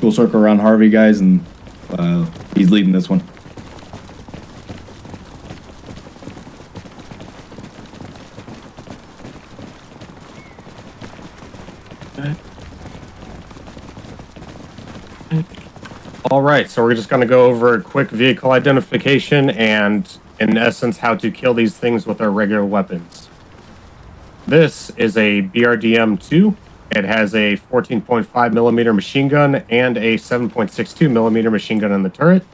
School circle around Harvey, guys, and he's leading this one. All right, so we're just going to go over a quick vehicle identification and, in essence, how to kill these things with our regular weapons. This is a BRDM-2. It has a 14.5 millimeter machine gun and a 7.62 millimeter machine gun in the turret.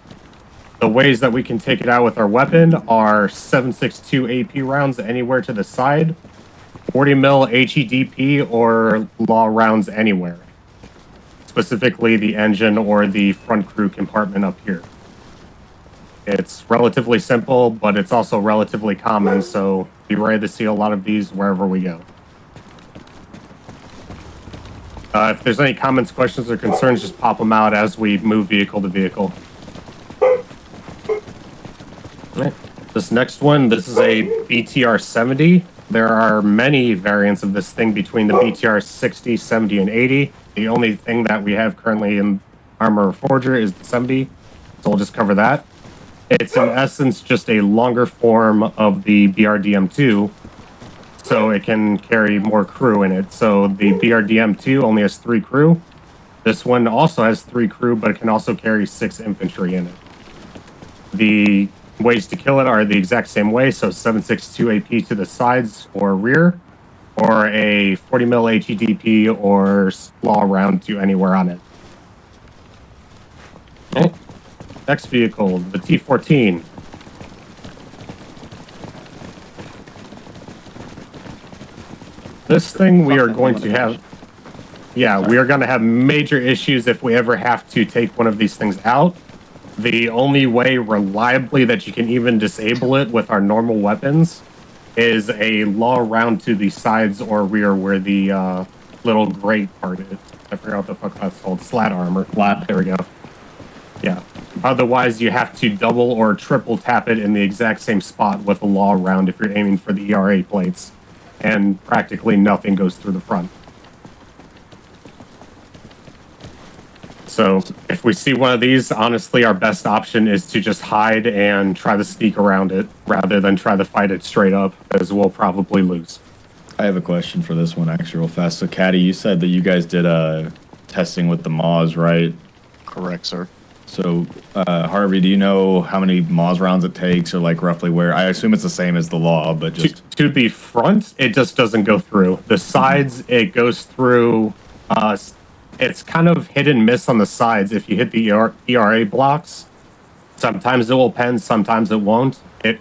The ways that we can take it out with our weapon are 7.62 AP rounds anywhere to the side, 40 mil HEDP, or LAW rounds anywhere. Specifically the engine or the front crew compartment up here. It's relatively simple, but it's also relatively common, so be ready to see a lot of these wherever we go. If there's any comments, questions, or concerns, just pop them out as we move vehicle to vehicle. Right. This next one, this is a BTR-70. There are many variants of this thing between the BTR-60, 70, and 80. The only thing that we have currently in Armor Forger is the 70, so we'll just cover that. It's in essence just a longer form of the BRDM-2, so it can carry more crew in it. So the BRDM-2 only has 3 crew. This one also has 3 crew, but it can also carry 6 infantry in it. The ways to kill it are the exact same way, so 7.62 AP to the sides or rear, or a 40 mil HEDP or LAW round to anywhere on it. Okay. Next vehicle, the T-14. This thing we are going to have, we are going to have major issues if we ever have to take one of these things out. The only way reliably that you can even disable it with our normal weapons is a LAW round to the sides or rear where the little gray part is. I forgot what the fuck that's called. Slat armor. Slat. There we go. Yeah. Otherwise, you have to double or triple tap it in the exact same spot with a LAW round if you're aiming for the ERA plates. And practically nothing goes through the front. So if we see one of these, honestly, our best option is to just hide and try to sneak around it rather than try to fight it straight up, as we'll probably lose. I have a question for this one, actually, real fast. So, Caddy, you said that you guys did testing with the MAWs, right? Correct, sir. So, Harvey, do you know how many MAWs rounds it takes, or like roughly where? I assume it's the same as the LAW, but just to the front, it just doesn't go through. The sides, it goes through. It's kind of hit and miss on the sides. If you hit the ERA blocks, sometimes it will pen, sometimes it won't.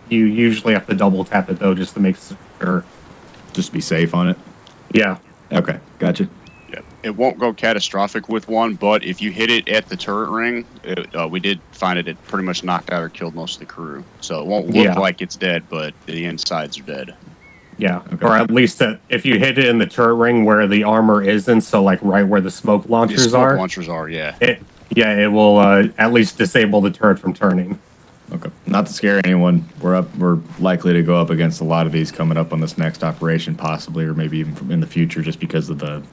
You usually have to double tap it though, just to make sure. Just be safe on it. Yeah. Okay, gotcha. Yeah, it won't go catastrophic with one, but if you hit it at the turret ring, we did find it pretty much knocked out or killed most of the crew. So it won't look like it's dead, but the insides are dead. Yeah, okay. Or at least if you hit it in the turret ring where the armor isn't, so like right where the smoke launchers are. It will at least disable the turret from turning. Okay. Not to scare anyone, we're likely to go up against a lot of these coming up on this next operation, possibly, or maybe even in the future, just because of the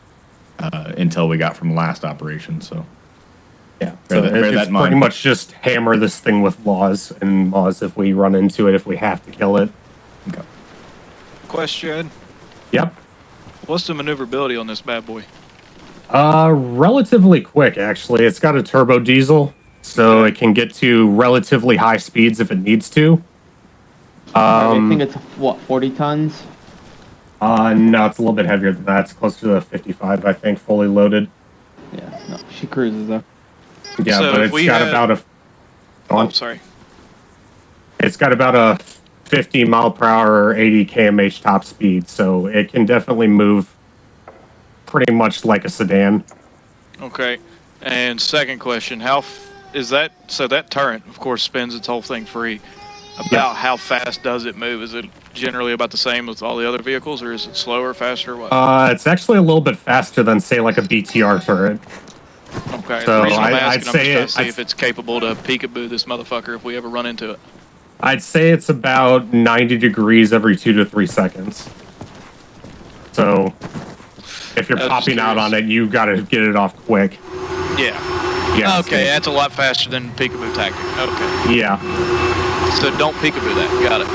intel we got from last operation. So yeah, so it's pretty much just hammer this thing with LAWs and MAWs if we run into it, if we have to kill it. Okay. Question. Yep. What's the maneuverability on this bad boy? Relatively quick, actually. It's got a turbo diesel, so it can get to relatively high speeds if it needs to. I think it's, what, 40 tons? No, it's a little bit heavier than that. It's close to the 55, I think, fully loaded. Yeah, no, she cruises, though. Yeah, so but it's got about a... Oh, sorry. It's got about a 50 mile per hour or 80 kmh top speed, so it can definitely move pretty much like a sedan. Okay. And second question, so that turret, of course, spins its whole thing free. How fast does it move? Is it generally about the same with all the other vehicles, or is it slower, faster, what? It's actually a little bit faster than, say, like a BTR turret. Okay, so the reason I'm asking, I'd I'm just trying to see if it's capable to peekaboo this motherfucker if we ever run into it. I'd say it's about 90 degrees every 2 to 3 seconds. So if you're popping out on it, you got to get it off quick. Yeah. Yeah. Okay, that's a lot faster than peekaboo tactic. Okay. Yeah. So don't peekaboo that. Got it.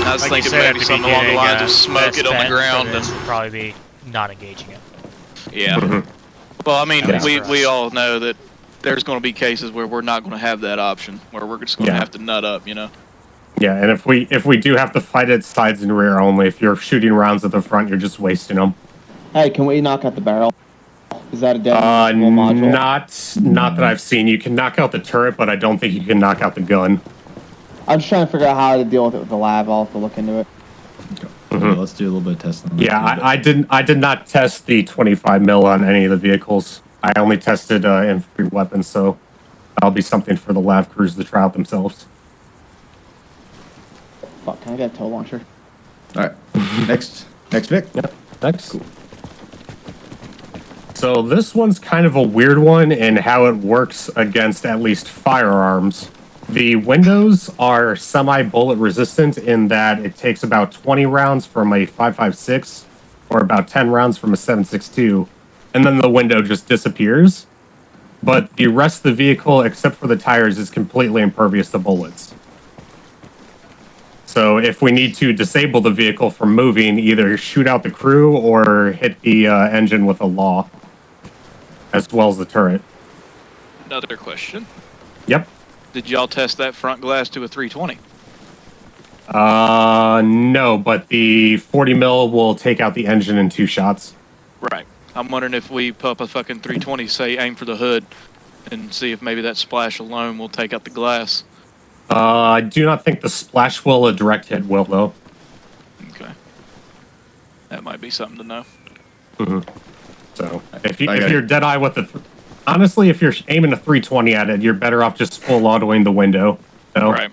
I was Like thinking you said, maybe something along the lines of smoke it on the ground. This would probably be not engaging it. Yeah. Well, I mean, Yeah. we all know that there's going to be cases where we're not going to have that option, where we're just going to have to nut up, you know? Yeah, and if we do have to fight it sides and rear only, if you're shooting rounds at the front, you're just wasting them. Hey, can we knock out the barrel? Is that a dead module? Not that I've seen. You can knock out the turret, but I don't think you can knock out the gun. I'm just trying to figure out how to deal with it with the lab. I'll have to look into it. Let's do a little bit of testing. On that. Yeah, I did not test the 25 mil on any of the vehicles. I only tested infantry weapons, so that'll be something for the lab crews to try out themselves. Fuck, can I get a tow launcher? All right. Next Vic. Yep. Next. Cool. So this one's kind of a weird one in how it works against at least firearms. The windows are semi-bullet resistant in that it takes about 20 rounds from a 5.56 or about 10 rounds from a 7.62, and then the window just disappears. But the rest of the vehicle, except for the tires, is completely impervious to bullets. So if we need to disable the vehicle from moving, either shoot out the crew or hit the engine with a LAW, as well as the turret. Another question. Yep. Did y'all test that front glass to a 320? No, but the 40 mil will take out the engine in 2 shots. Right. I'm wondering if we pop a fucking 320, say aim for the hood, and see if maybe that splash alone will take out the glass. I do not think the splash will. A direct hit will, though. Okay. That might be something to know. So if you're dead eye with the, honestly, if you're aiming a 320 at it, you're better off just full autoing the window. So. Right.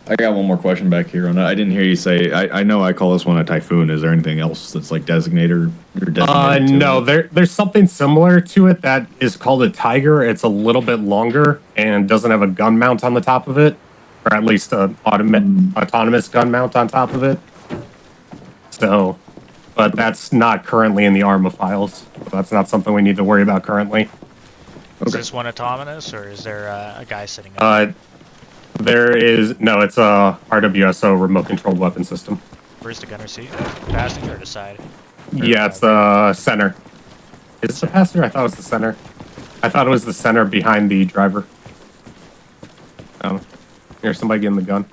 I got one more question back here on that. I didn't hear you say. I know I call this one a Typhoon. Is there anything else that's like designated or designated? No, there's something similar to it that is called a Tiger. It's a little bit longer and doesn't have a gun mount on the top of it, or at least an autonomous gun mount on top of it. So, but that's not currently in the ARMA files. So that's not something we need to worry about currently. Is this one autonomous, or is there a guy sitting up? There is no. It's a RWSO remote controlled weapon system. Where's the gunner seat? Passenger or the side? Yeah, it's the center. Is it the passenger? I thought it was the center. I thought it was the center behind the driver. Here's somebody getting the gun.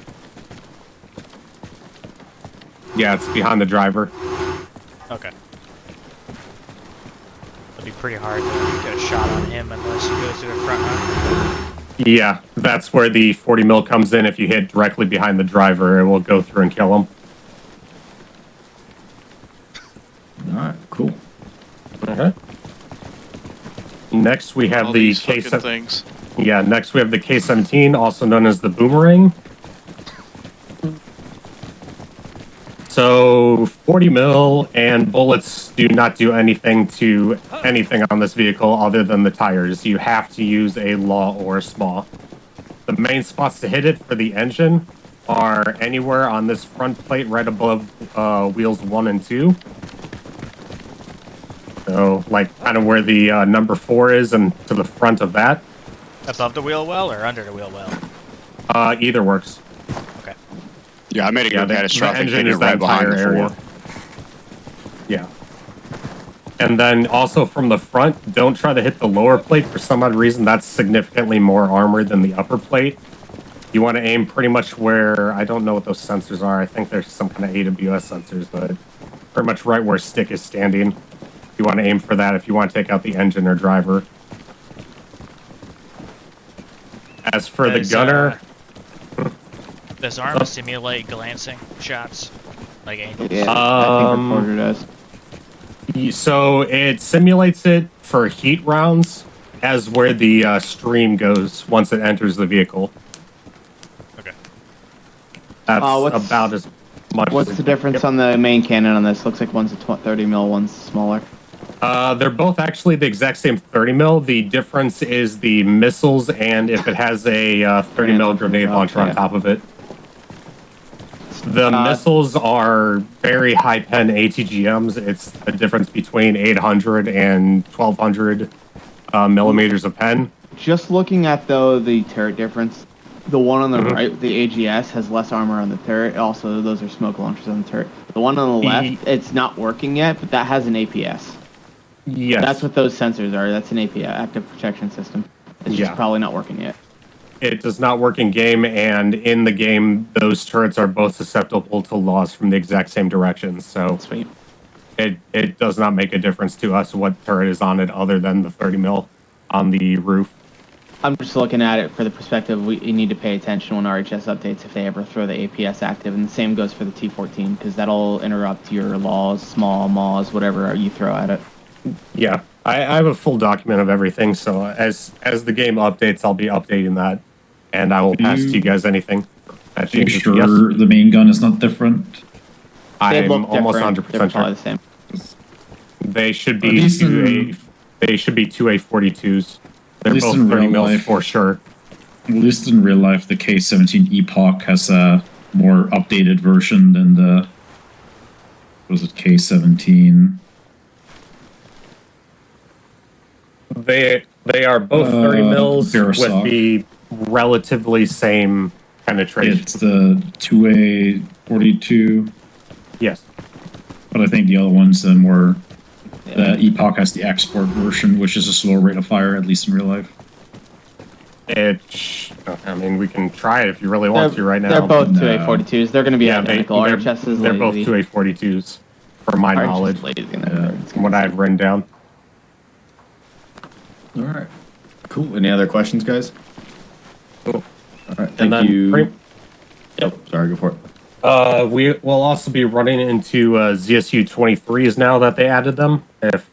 Yeah, it's behind the driver. Okay. It'll be pretty hard to get a shot on him unless you go through the front, huh? Yeah, that's where the 40 mil comes in. If you hit directly behind the driver, it will go through and kill him. All right, cool. Okay. Next, we have All the these fucking K7. things. Yeah, next we have the K17, also known as the Boomerang. So 40 mil and bullets do not do anything to anything on this vehicle other than the tires. You have to use a LAW or a SMAW. The main spots to hit it for the engine are anywhere on this front plate right above wheels 1 and 2. So, like, kind of where the number 4 is and to the front of that. Above the wheel well or under the wheel well? Either works. Okay. Yeah, I made it go catastrophic. The engine Hit is it the right behind entire the area. 4. Yeah. And then also from the front, don't try to hit the lower plate. For some odd reason, that's significantly more armored than the upper plate. You want to aim pretty much where, I don't know what those sensors are. I think there's some kind of AWS sensors, but pretty much right where stick is standing. You want to aim for that if you want to take out the engine or driver. As for the gunner... Does ARMA simulate glancing shots? Like angles? Yeah, I think Reporter does. So it simulates it for heat rounds as where the stream goes once it enters the vehicle. Okay. That's about as much. What's the difference on the main cannon on this? Looks like one's a 30 mil, one's smaller. They're both actually the exact same 30 mil. The difference is the missiles and if it has a 30 mil grenade launcher on top of it. The missiles are very high pen ATGMs. It's the difference between 800 and 1200 millimeters of pen. Just looking at, though, the turret difference, the one on the right, the AGS, has less armor on the turret. Also, those are smoke launchers on the turret. The one on the left, it's not working yet, but that has an APS. Yes. That's what those sensors are. That's an APS, active protection system. It's just probably not working yet. It does not work in game, and in the game, those turrets are both susceptible to loss from the exact same direction. So Sweet. It does not make a difference to us what turret is on it other than the 30 mil on the roof. I'm just looking at it for the perspective we need to pay attention when RHS updates if they ever throw the APS active, and the same goes for the T14 because that'll interrupt your laws, small maws, whatever you throw at it. Yeah, I have a full document of everything, so as the game updates, I'll be updating that, and I will pass to you guys anything that Make changes. sure the main gun is not different. I'm almost 100% They're probably sure. the same. They should be they should be 2A42s. They're both 30 mils for sure. At least in real life, the K17 Epoch has a more updated version than the K17. They are both 30 mils with the relatively same penetration. It's the 2A42. Yes. But I think the other one's the more... The Epoch has the export version, which is a slower rate of fire, at least in real life. I mean, we can try it if you really want to right now. They're both 2A42s. They're going to be identical. They're both lazy. 2A42s, from my knowledge, from what I've written down. All right. Cool. Any other questions, guys? Cool. All right. Thank you. Yep. Sorry, go for it. We will also be running into ZSU-23s now that they added them. If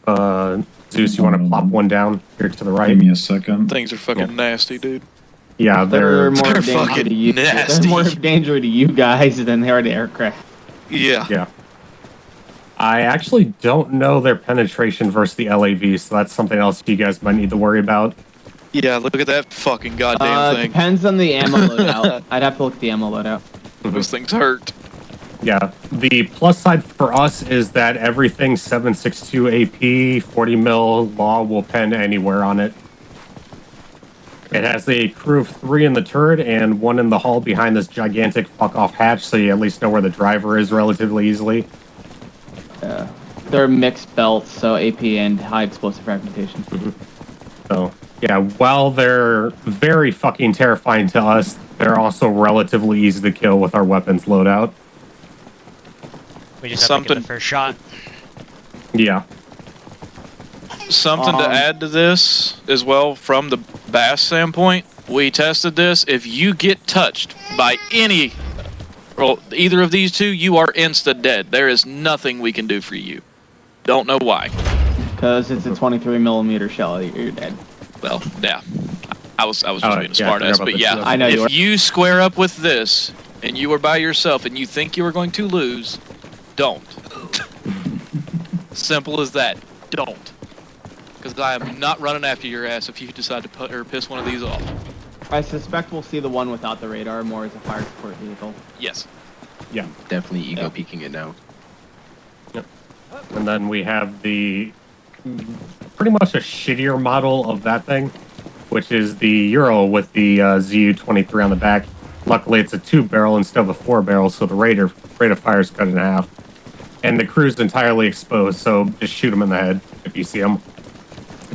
Zeus, you want to plop one down here to the right? Give me a second. Things are fucking nasty, dude. Yeah, they're more they're danger fucking to you. nasty. They're more danger to you guys than they are to aircraft. Yeah. Yeah. I actually don't know their penetration versus the LAV, so that's something else you guys might need to worry about. Yeah, look at that fucking goddamn thing. Depends on the ammo loadout. I'd have to look at the ammo loadout. Those things hurt. Yeah, the plus side for us is that everything 7.62 AP 40 mil law will pen anywhere on it. It has a crew of 3 in the turret and 1 in the hull behind this gigantic fuck-off hatch, so you at least know where the driver is relatively easily. They're mixed belts, so AP and high explosive fragmentation. So, yeah, while they're very fucking terrifying to us, they're also relatively easy to kill with our weapons loadout. We just have to get the first shot. Yeah. Something to add to this as well from the bass standpoint. We tested this. If you get touched by either of these two, you are insta dead. There is nothing we can do for you. Don't know why. Because it's a 23 millimeter shell. You're dead. Well, yeah. I was just being a smart ass, but yeah. I know if you square up with this and you are by yourself and you think you are going to lose, don't. Simple as that. Don't. Because I am not running after your ass if you decide to piss one of these off. I suspect we'll see the one without the radar more as a fire support vehicle. Yes. Yeah. Definitely ego peeking it now. Yep. And then we have the pretty much a shittier model of that thing, which is the Euro with the ZU-23 on the back. Luckily, it's a 2-barrel instead of a 4-barrel, so the rate of fire is cut in half. And the crew's entirely exposed, so just shoot them in the head if you see them.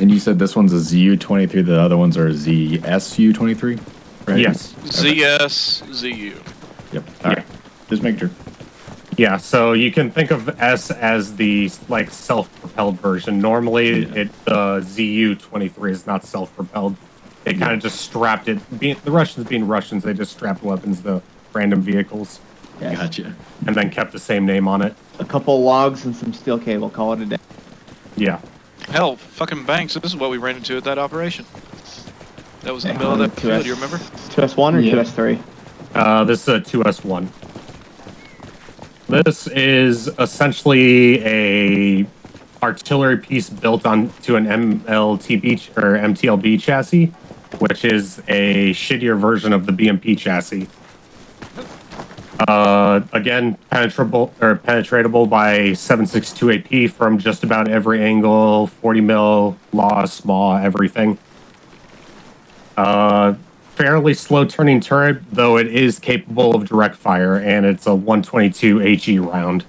And you said this one's a ZU-23, the other ones are ZSU-23, right? Yes. ZS, ZU. Yep. All right. Just make sure. Yeah, so you can think of S as the self-propelled version. Normally, the ZU-23 is not self-propelled. They kind of just strapped it. The Russians being Russians, they just strapped weapons to random vehicles. Yes. Gotcha. And then kept the same name on it. A couple logs and some steel cable. Call it a day. Yeah. Hell, fucking Banks, this is what we ran into at that operation. That was in the middle of that field, you remember? 2S1 or 2S3? This is a 2S1. This is essentially a artillery piece built onto an MTLB chassis, which is a shittier version of the BMP chassis. Again, penetratable by 7.62 AP from just about every angle, 40 mil, LAW, small, everything. Fairly slow turning turret, though it is capable of direct fire, and it's a 122 HE round.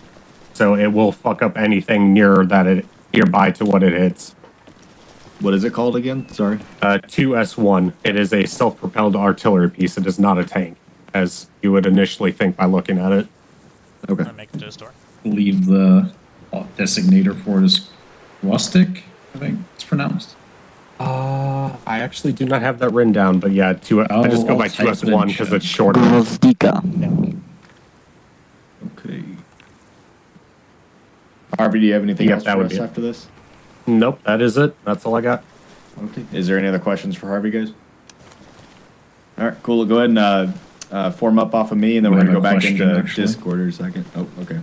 So it will fuck up anything nearby to what it hits. What is it called again? Sorry. 2S1. It is a self-propelled artillery piece. It is not a tank, as you would initially think by looking at it. Okay. I'm gonna make it to the store. Believe the designator for it is rustic, I think it's pronounced. I actually do not have that written down, but yeah, I just go by I'll type it in 2S1 because chat. it's shorter. Okay. Harvey, do you have anything Yep, else that for would us be it. after this? Nope, that is it. That's all I got. Okay. Is there any other questions for Harvey, guys? All right, cool. Go ahead and form up off of me, and then I we're have going to a go back question, into actually. Discord in a second. Oh, okay.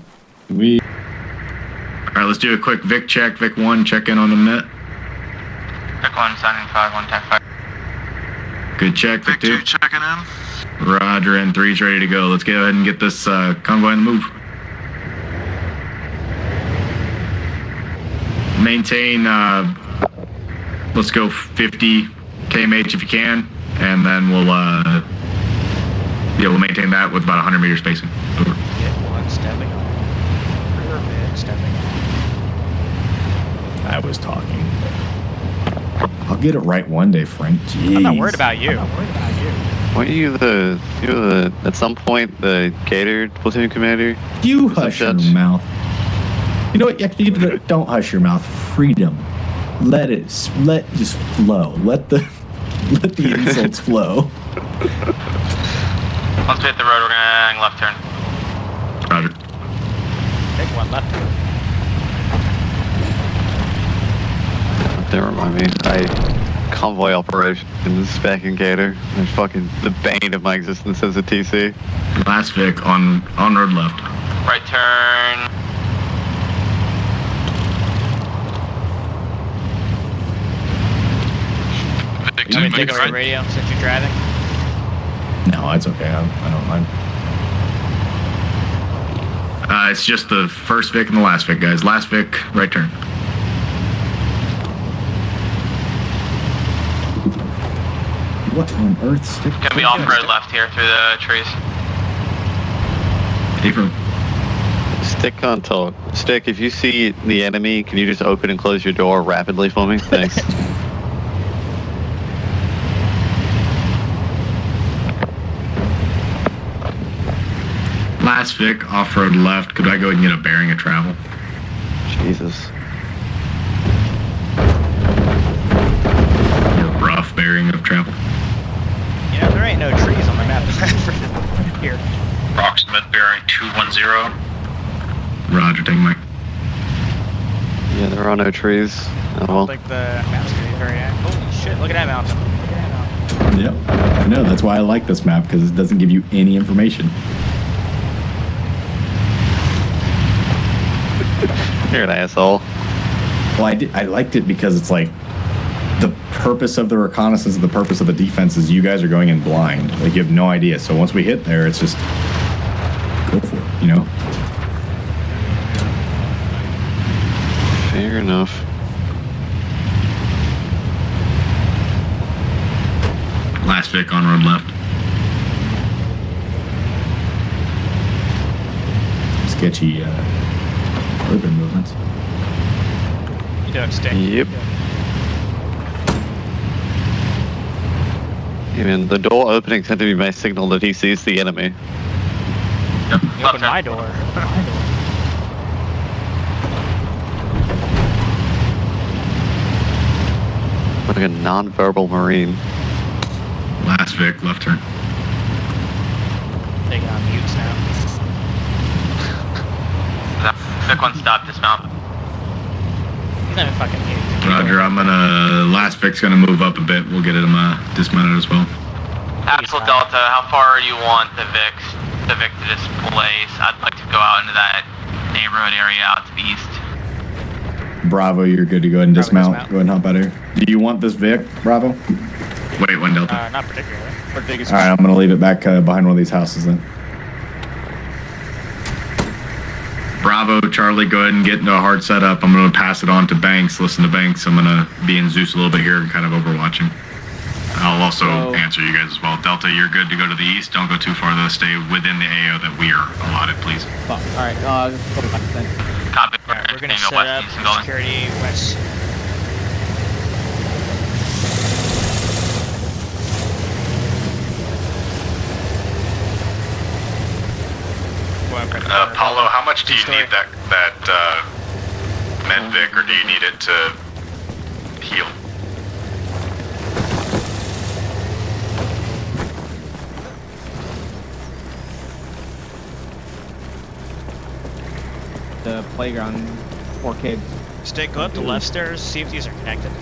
We All right, let's do a quick Vic check. Vic 1, check in on the net. Vic 1, signing 5, 1, tech 5. Good check. Vic 2, checking in. Roger, and 3's ready to go. Let's go ahead and get this convoy on the move. Maintain, let's go 50 kmh if you can, and then we'll maintain that with about 100 meter spacing. Over. Get one stepping on. Rear mid stepping on. I was talking. I'll get it right one day, Frank. Jeez. I'm not worried about you. Weren't you at some point the Gator platoon commander? You hush your mouth. You know what? Actually, don't hush your mouth. Freedom. Let just flow. Let the insults flow. Once we hit the road, we're gonna left turn. Roger. Take one left. Never mind me. Convoy operations back in Gator. They're fucking the bane of my existence as a TC. Last Vic on road left. Right turn. Vic You want me to 2, take make over the right. radio since you're driving? No, it's okay. I don't mind. It's just the first Vic and the last Vic, guys. Last Vic, right turn. What on earth? Stick. Gonna be off-road left here through the trees. April. Stick on tilt. Stick, if you see the enemy, can you just open and close your door rapidly for me? Thanks. Last Vic, off-road left. Could I go ahead and get a bearing of travel? Jesus. Or rough bearing of travel? You know, there ain't no trees on the map here. Approximate bearing 210. Roger, take Mike. Yeah, there are no trees at all. Like the map's gonna be very active. Holy shit, look at that mountain. Look at that mountain. Yep. I know. That's why I like this map, because it doesn't give you any information. You're an asshole. Well, I liked it because it's like the purpose of the reconnaissance, the purpose of the defense is you guys are going in blind. Like you have no idea. So once we hit there, it's just go for it, you know? Fair enough. Last Vic on road left. Sketchy urban movements. You doing, Stick? Yep. Even the door opening tend to be my signal that he sees the enemy. Yep, You opened my door. Like a non-verbal marine. Last Vic, left turn. Taking on mutes now. Vic 1, stop, dismount. He's not even fucking mute. Roger, I'm gonna, last Vic's gonna move up a bit. We'll get him dismounted as well. Axel Delta, how far do you want the Vic to displace? I'd like to go out into that neighborhood area out to the east. Bravo, you're good to go ahead and dismount. dismount. Go ahead and hop out of here. Do you want this Vic, Bravo? Wait, one Delta. Not particularly. What big is All right, I'm gonna leave it back behind one of these houses then. Bravo, Charlie, go ahead and get into a hard setup. I'm going to pass it on to Banks. Listen to Banks. I'm going to be in Zeus a little bit here and kind of overwatching. I'll also answer you guys as well. Delta, you're good to go to the east. Don't go too far, though. Stay within the AO that we are allotted, please. All right. Copy. Alright, we're gonna set up security west. Paulo, how much do you need that Medvic, or do you need it to heal? The playground, 4 kids. Stick, go up the left stairs, see if these are connected.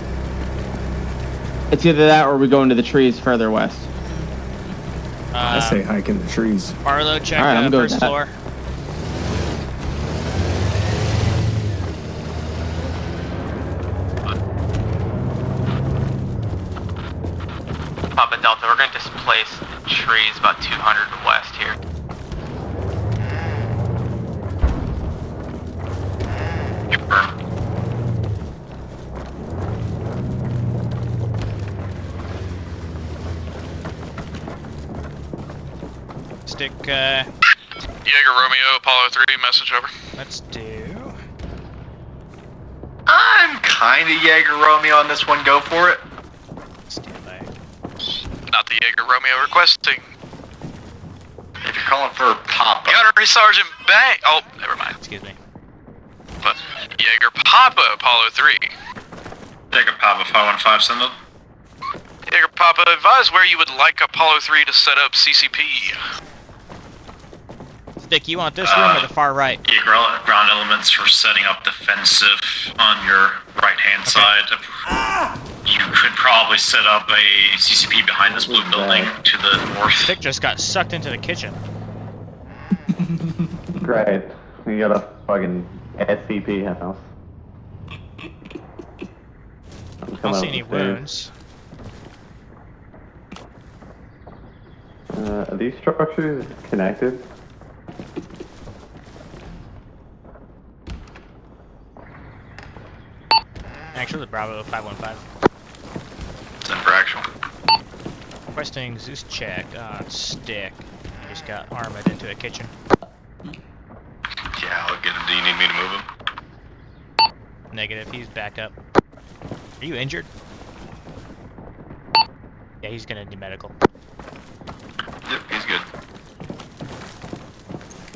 It's either that or we go into the trees further west. I say hike in the trees. Arlo, check I'm good with first that. floor. Papa Delta, we're going to displace the trees about 200 west here. Confirm. Stick, Jaeger Romeo, Apollo 3, message over. let's do... I'm kind of Jaeger Romeo on this one. Go for it. Stand by. Not the Jaeger Romeo requesting. If you're calling for Papa. Gunnery Sergeant Bang. Oh, never mind. Excuse me. But Jaeger Papa, Apollo 3. Jaeger Papa 515, send up. Jaeger Papa, advise where you would like Apollo 3 to set up CCP. Stick, you want this room or the far right? Jaeger ground elements for setting up defensive on your right-hand side. You could probably set up a CCP behind this blue building to the north. Stick just got sucked into the kitchen. Great. We got a fucking SCP house. I don't see any wounds. Are these structures connected? Actually, Bravo 515. Send for action. Requesting Zeus check on Stick. He just got armored into a kitchen. Yeah, I'll get him. Do you need me to move him? Negative, he's back up. Are you injured? Yeah, he's gonna need medical. Yep, he's good.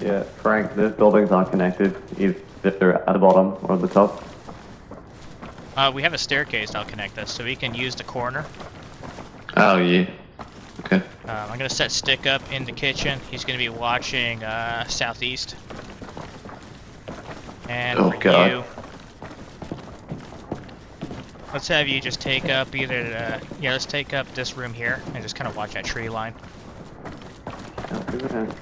Yeah, Frank, those buildings aren't connected, either at the bottom or the top. We have a staircase that'll connect us, so we can use the corner. Oh, yeah. Okay. I'm gonna set Stick up in the kitchen. He's gonna be watching southeast. And Oh, for God. you, let's have you just take up either let's take up this room here and just kind of watch that tree line. Sounds good, man.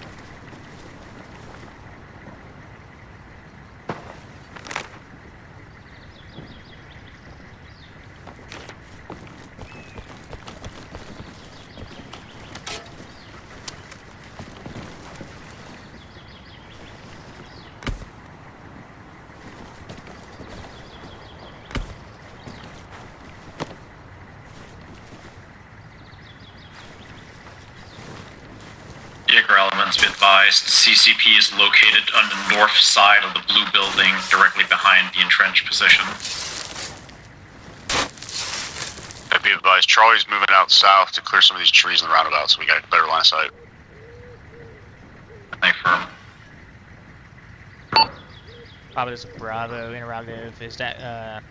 Jaeger elements, be advised, CCP is located on the north side of the blue building, directly behind the entrenched position. Be advised, Charlie's moving out south to clear some of these trees in the roundabout, so we got a better line of sight. Thank firm. Probably is Bravo interrogative. Is that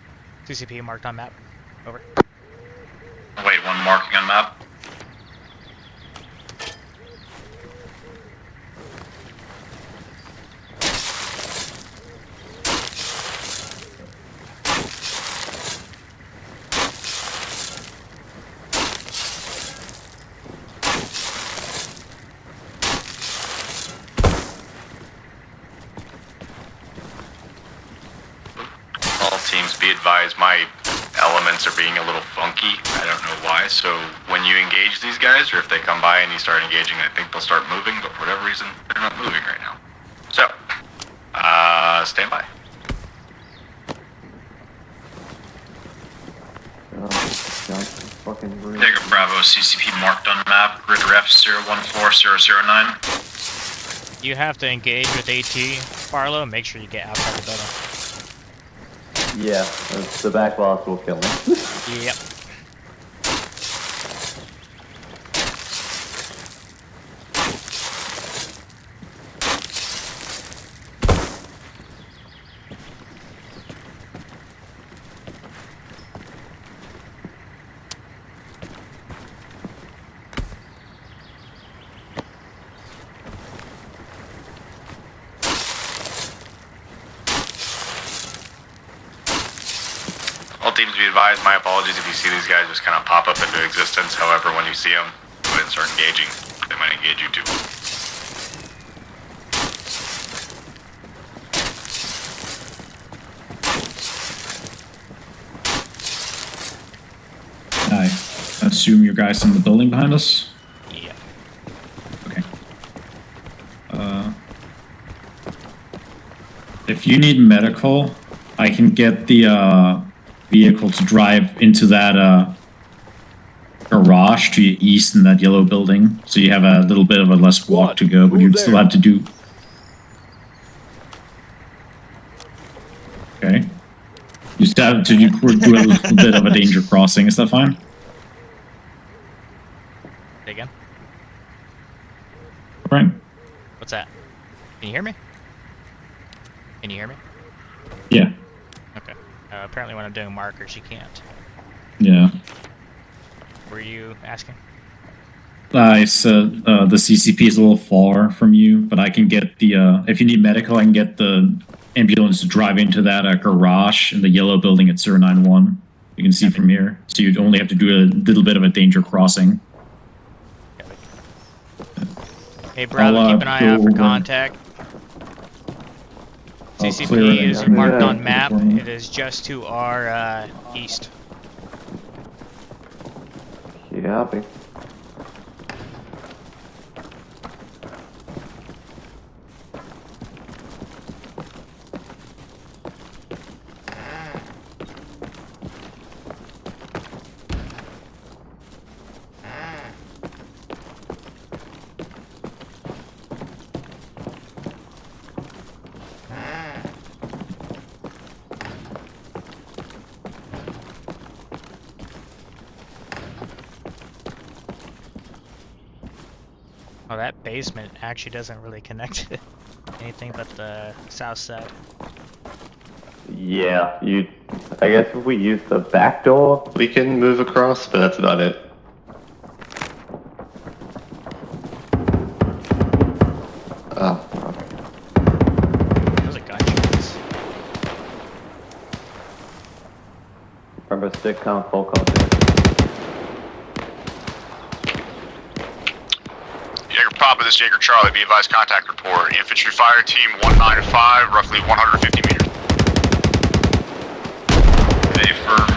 CCP marked on map? Over. Wait, one marking on map. All teams, be advised, my elements are being a little funky. I don't know why. So when you engage these guys, or if they come by and you start engaging, I think they'll start moving, but for whatever reason, they're not moving right now. So, Stand by. Jaeger Bravo, CCP marked on map, grid ref 014009. You have to engage with AT, Barlow, make sure you get outside the building. Yeah, the back boss will kill me. Yep. All teams be advised, my apologies if you see these guys just kind of pop up into existence. However, when you see them, go ahead and start engaging. They might engage you too. I assume you guys in the building behind us? Yeah. Okay. If you need medical, I can get the vehicle to drive into that garage to your east in that yellow building. So you have a little bit of a less walk to go, but you still have to do... Okay. You still have to do a little bit of a danger crossing, is that fine? Say again? Right. What's that? Can you hear me? Can you hear me? Yeah. Okay. Apparently when I'm doing markers, you can't. Yeah. Were you asking? I said the CCP is a little far from you, but I can get the, if you need medical, I can get the ambulance to drive into that garage in the yellow building at 091. You can see from here. So you'd only have to do a little bit of a danger crossing. Hey, Bravo, keep an eye out for contact. CCP is marked on map. It is just to our east. Copy. Oh, that basement actually doesn't really connect to anything but the south side. Yeah, I guess if we use the back door, we can move across, but that's about it. Oh, okay. Those are gunshots. Remember, stick count, full contact. Jaeger Papa, this is Jaeger Charlie. Be advised, contact report. Infantry fire team 195, roughly 150 meters. They firm.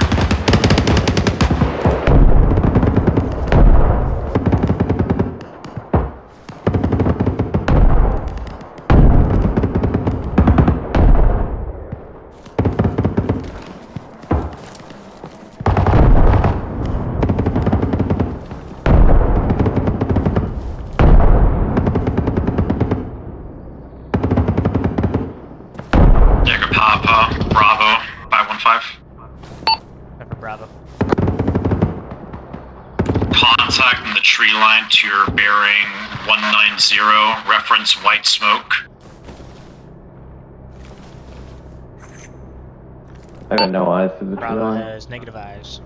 Jaeger Papa, Bravo, 515. Pepper Bravo. Contact in the tree line to your bearing 190, reference white smoke. I got no eyes to the tree Bravo line. has negative eyes.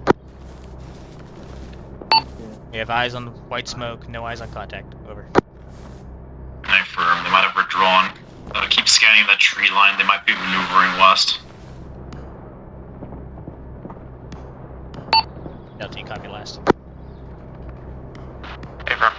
We have eyes on the white smoke, no eyes on contact. Over. I affirm, they might have withdrawn. Keep scanning that tree line, they might be maneuvering west. Delta, you copy last. Affirm.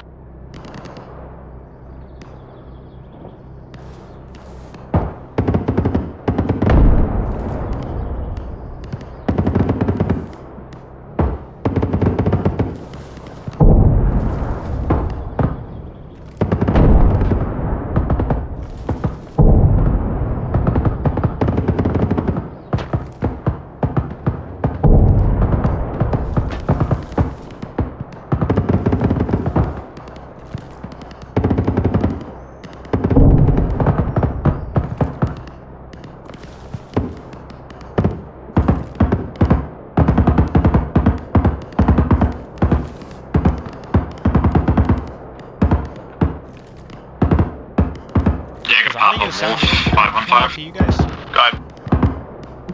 sound Wolf, coming 515. to you guys? Go ahead.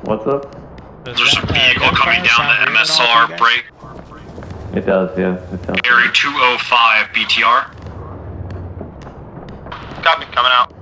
What's up? Does There's a that, vehicle coming gunfire down sound the weird at all MSR to you guys? break. It does, yeah. It sounds Area 205 BTR. Copy, coming out.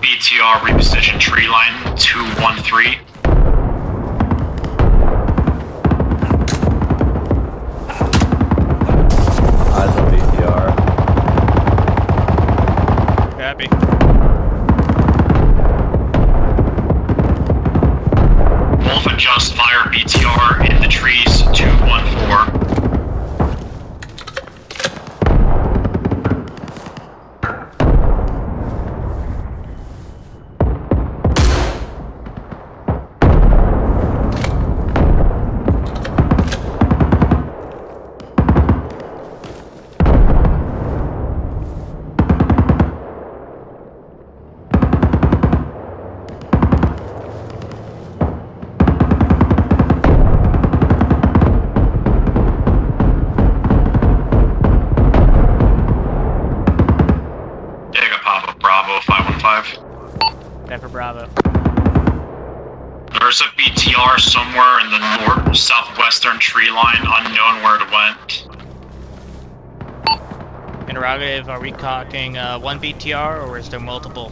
BTR reposition tree line 213. Eyes on BTR. Copy. Wolf adjust fire BTR in the trees 214. Jaeger Papa Bravo 515. Denver Bravo. There's a BTR somewhere in the north southwestern tree line, unknown where it went. Interrogative, are we talking one BTR or is there multiple?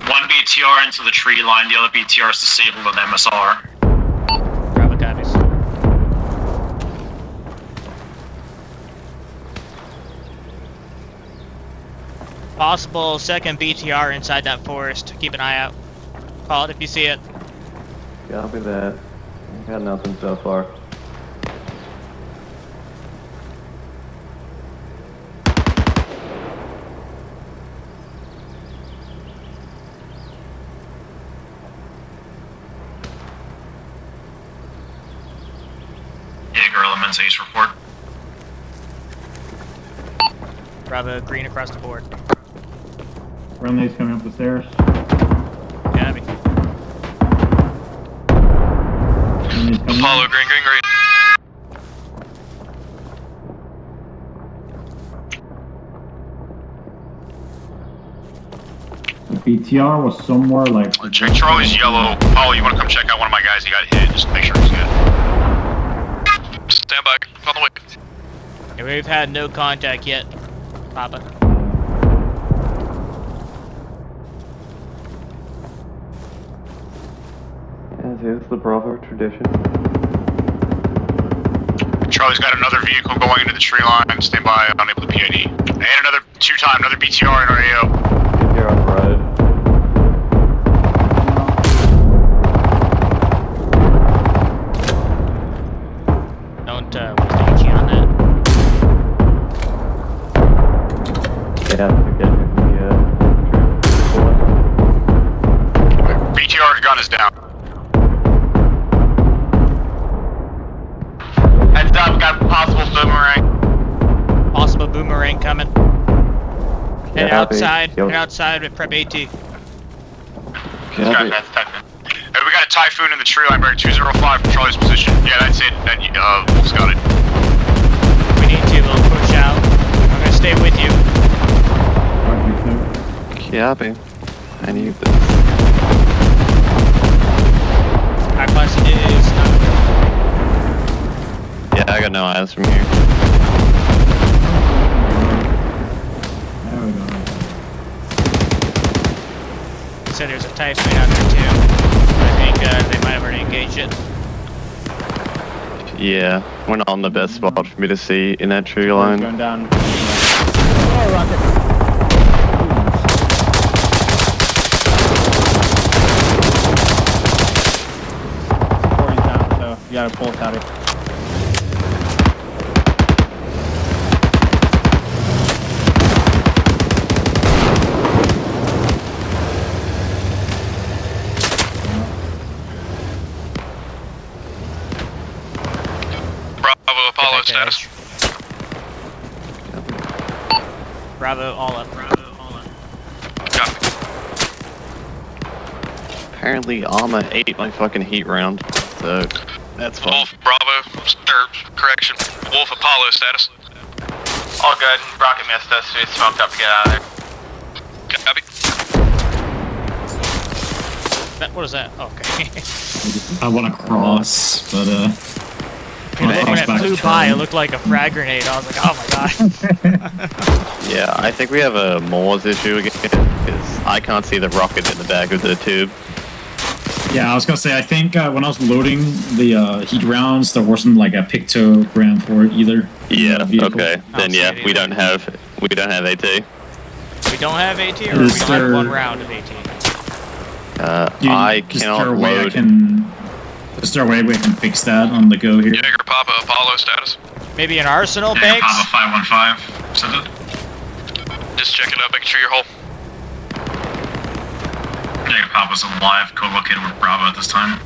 One BTR into the tree line, the other BTR is disabled with MSR. Bravo copies. Possible second BTR inside that forest. Keep an eye out. Call it if you see it. Copy that. Got nothing so far. Jaeger Elements Ace report. Bravo green across the board. Friendly's coming up the stairs. Copy. Friendly's coming. Apollo, green, green, green. The BTR was somewhere like. Charlie's yellow. Oh, you want to come check out one of my guys? He got hit. Just make sure he's good. Stand by. On the way. Yeah, we've had no contact yet, Papa. As is the Bravo tradition. Charlie's got another vehicle going into the tree line. Stand by. Unable to PID. And another another BTR in our AO. BTR on the road. Don't waste HE on that. Yeah, to get the BTR's gun is down. Heads up, got possible boomerang. Possible boomerang coming. Head Copy. outside. Yo. Head outside with prep AT. Hey, we got a Typhoon in the tree line, bearing 205 from Charlie's position. Yeah, that's it. Wolf's got it. We need to push out. I'm gonna stay with you. Copy. I need this. Our bus is not. Yeah, I got no eyes from here. There we go. So there's a Typhoon out there too. I think they might have already engaged it. Yeah, we're not on the best spot for me to see in that tree line. Going down. Oh, rocket. Boarding's down, so you gotta pull us out of here. Bravo, Apollo, stand status. Bravo, all up. Copy. Apparently, Alma ate my fucking heat round, so that's fine. Wolf, Bravo, correction. Wolf, Apollo status. All good. Rocket missed us. We smoked up to get out of there. Copy. What is that? Okay. I want to cross, but When it flew by, it looked like a frag grenade. I was like, oh my god. Yeah, I think we have a Moors issue again, because I can't see the rocket in the back of the tube. yeah, I was gonna say I think when I was loading the heat rounds, there wasn't like a pictogram for it either. Yeah, Vehicle. okay. Then yeah, we don't have AT. We don't have AT, or we Is don't have there- 1 round of AT. I Is there cannot a way load. Is there a way we can fix that on the go here? Jaeger, Papa, Apollo status. Maybe an arsenal, Jaeger Banks? Papa 515. Send it. Just checking up, making sure you're whole. Jaeger Papa's alive, co-located with Bravo at this time.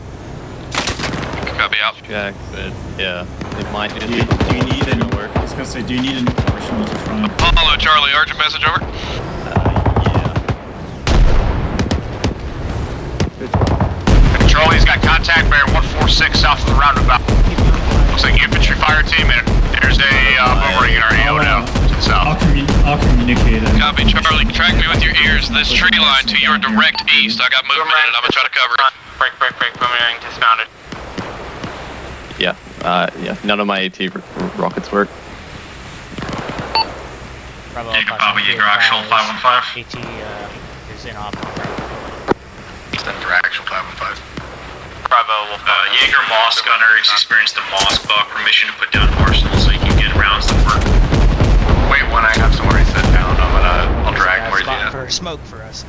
Copy out. Check, but yeah, it might just Do you need any work? I was gonna say, do you need an arsenal to try and... Apollo, Charlie, urgent message over. Charlie's got contact bear 146 south of the roundabout. Looks like infantry fire team, and there's a boomerang in our AO now to the south. I'll communicate it. Copy, Charlie. Track me with your ears. This tree line to your direct east. I got movement and I'm gonna try to cover it. Break. Boomerang dismounted. yeah, yeah. None of my AT rockets work. Bravo, Jaeger Alpha, Papa, Jaeger Actual 515. AT is in op. Center actual 515. Bravo, Wolf. Jaeger Moss Gunner has experienced the Moss bug. Permission to put down arsenal so you can get rounds to work. Wait, when I have somewhere he sit down, I'll drag him where he's Spot at. for smoke for us.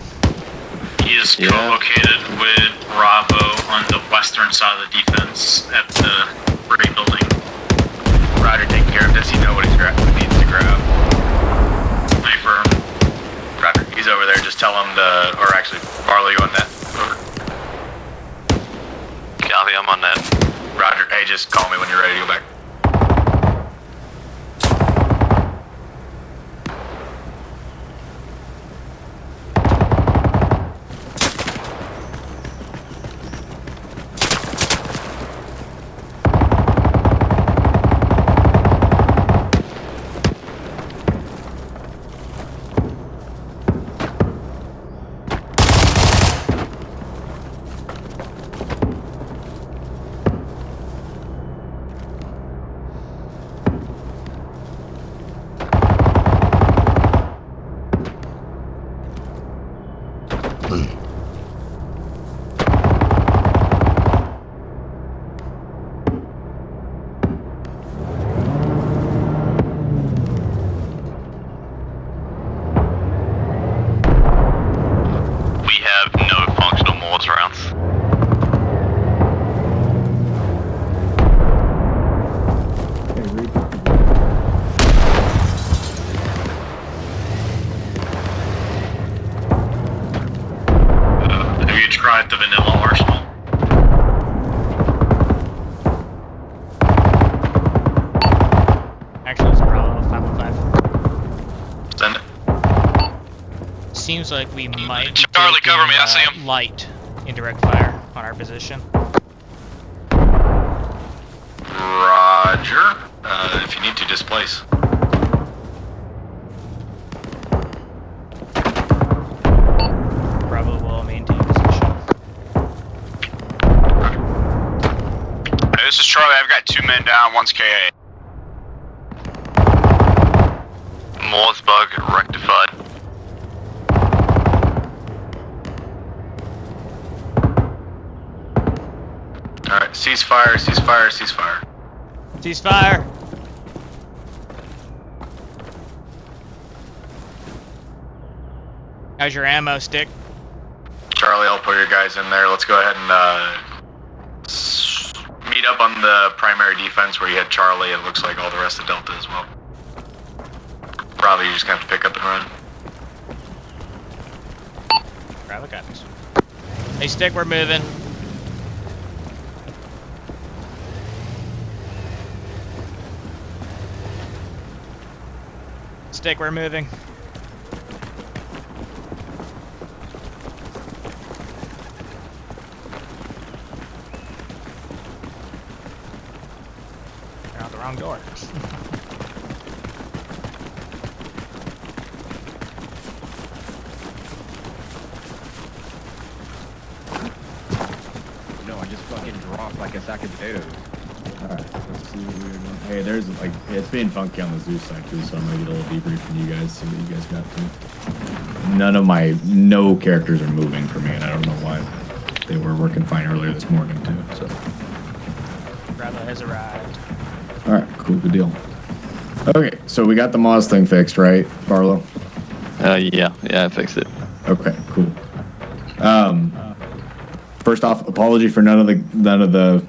He is co-located with Bravo on the western side of the defense at the Gray building. Ryder, take care of this. You know what needs to grab. Confirm. Ryder, he's over there. Just tell him to, or actually, Barley on that. Over. Copy, I'm on that. Roger. Hey, just call me when you're ready to go back. The vanilla arsenal. Actually, it's Bravo 515. Send it. Seems like we might be Charlie, taking, cover me, I see him. light indirect fire on our position. Roger. If you need to displace. Bravo will maintain position. Hey, this is Charlie. I've got 2 men down. One's KA. Moore's bug rectified. Alright, ceasefire, ceasefire, ceasefire. Ceasefire! How's your ammo stick? Charlie, I'll put your guys in there. Let's go ahead and meet up on the primary defense where you had Charlie. It looks like all the rest of Delta as well. Probably you're just gonna have to pick up and run. Bravo copies. Hey, stick, we're moving. Stick, we're moving. You're out the wrong door. No, I just fucking dropped like a sack of potatoes. Alright, let's see what we're doing. Hey, there's like, it's being funky on the Zeus side too, so I'm gonna get a little debrief from you guys, see what you guys got to. No characters are moving for me, and I don't know why. They were working fine earlier this morning too, so. Bravo has arrived. Alright, cool, good deal. Okay, so we got the Moz thing fixed, right, Barlow? Yeah, I fixed it. Okay, cool. First off, apology for none of the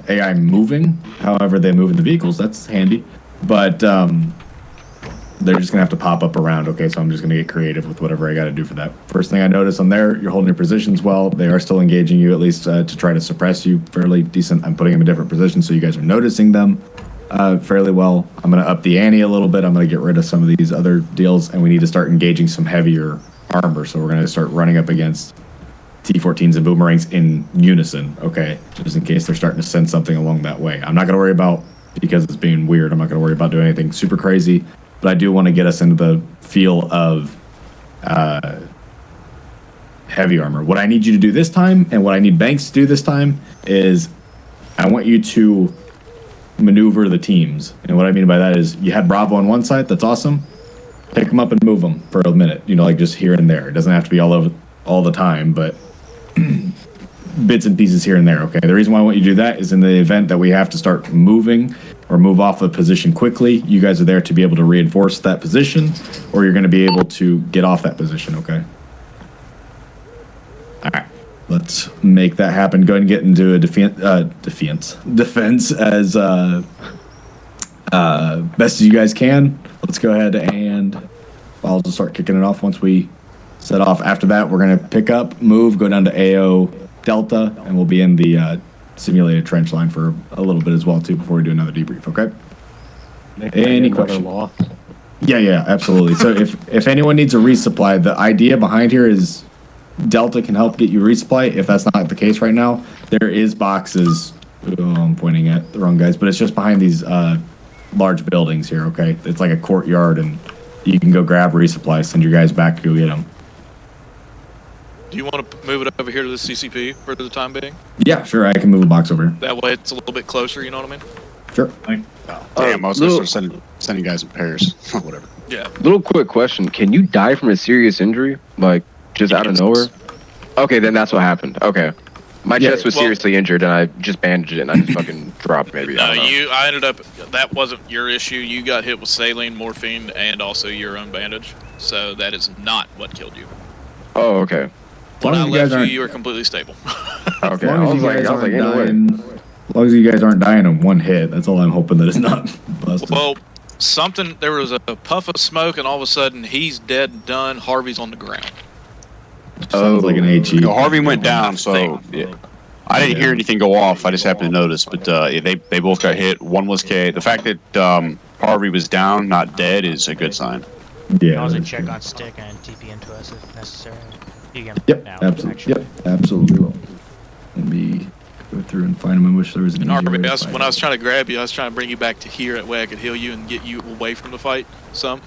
AI moving. However, they move in the vehicles. That's handy. But they're just gonna have to pop up around. Okay, so I'm just gonna get creative with whatever I got to do for that. First thing I notice on there, you're holding your positions well. They are still engaging you, at least to try to suppress you fairly decent. I'm putting them in different positions so you guys are noticing them fairly well. I'm gonna up the ante a little bit. I'm gonna get rid of some of these other deals, and we need to start engaging some heavier armor. So we're gonna start running up against T-14s and boomerangs in unison, okay? Just in case they're starting to send something along that way. I'm not going to worry about, because it's being weird, I'm not going to worry about doing anything super crazy, but I do want to get us into the feel of heavy armor. What I need you to do this time, and what I need Banks to do this time, is I want you to maneuver the teams. And what I mean by that is, you had Bravo on one side, that's awesome. Pick them up and move them for a minute, like just here and there. It doesn't have to be all the time, but bits and pieces here and there, okay? The reason why I want you to do that is in the event that we have to start moving or move off a position quickly, you guys are there to be able to reinforce that position, or you're going to be able to get off that position, okay? All right, let's make that happen. Go ahead and get into a defense as best as you guys can. Let's go ahead and I'll just start kicking it off once we set off. After that, we're going to pick up, move, go down to AO Delta, and we'll be in the simulated trench line for a little bit as well, too, before we do another debrief, okay? Any questions? Yeah, absolutely. So if anyone needs a resupply, the idea behind here is Delta can help get you resupply. If that's not the case right now, there is boxes. I'm pointing at the wrong guys, but it's just behind these large buildings here, okay? It's like a courtyard, and you can go grab resupply, send your guys back to go get them. Do you want to move it over here to the CCP for the time being? Yeah, sure. I can move a box over here. That way it's a little bit closer, you know what I mean? Sure. Damn, I was going to start sending guys in pairs. Whatever. Yeah. Little quick question. Can you die from a serious injury? Like, just out of nowhere? Okay, then that's what happened. Okay. My chest was seriously injured, and I just bandaged it, and I just fucking dropped, maybe. I ended up, that wasn't your issue. You got hit with saline, morphine, and also your own bandage. So that is not what killed you. Oh, okay. When I left you, you were completely stable. Okay, as long as you guys aren't dying in one hit, that's all I'm hoping that it's not busted. Well, there was a puff of smoke, and all of a sudden, he's dead and done. Harvey's on the ground. Sounds like an HE. Harvey went down, so yeah. I didn't hear anything go off. I just happened to notice, but they both got hit. One was K. The fact that Harvey was down, not dead, is a good sign. You can also check on stick and TP into us if necessary. You can Absolutely. Will. Let me go through and find them. I wish there was an easier way to find when I was trying to grab you, I was trying to bring you back to here. That way I could heal you and get you away from the fight some.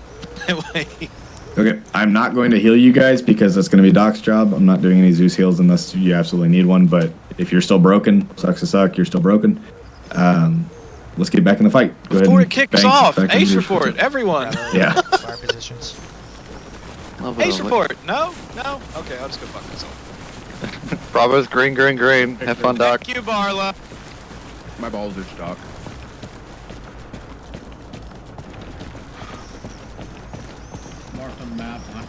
Okay, I'm not going to heal you guys because that's going to be Doc's job. I'm not doing any Zeus heals unless you absolutely need one, but if you're still broken, sucks to suck, you're still broken. Let's get back in the fight. Go ahead. Before it kicks off, ace report, everyone. Yeah. Fire positions. Ace report. No. Okay, I'll just go fuck myself. Bravo's green. Have fun, Doc. Thank you, Barla. My balls are stuck. Mark on the map, huh?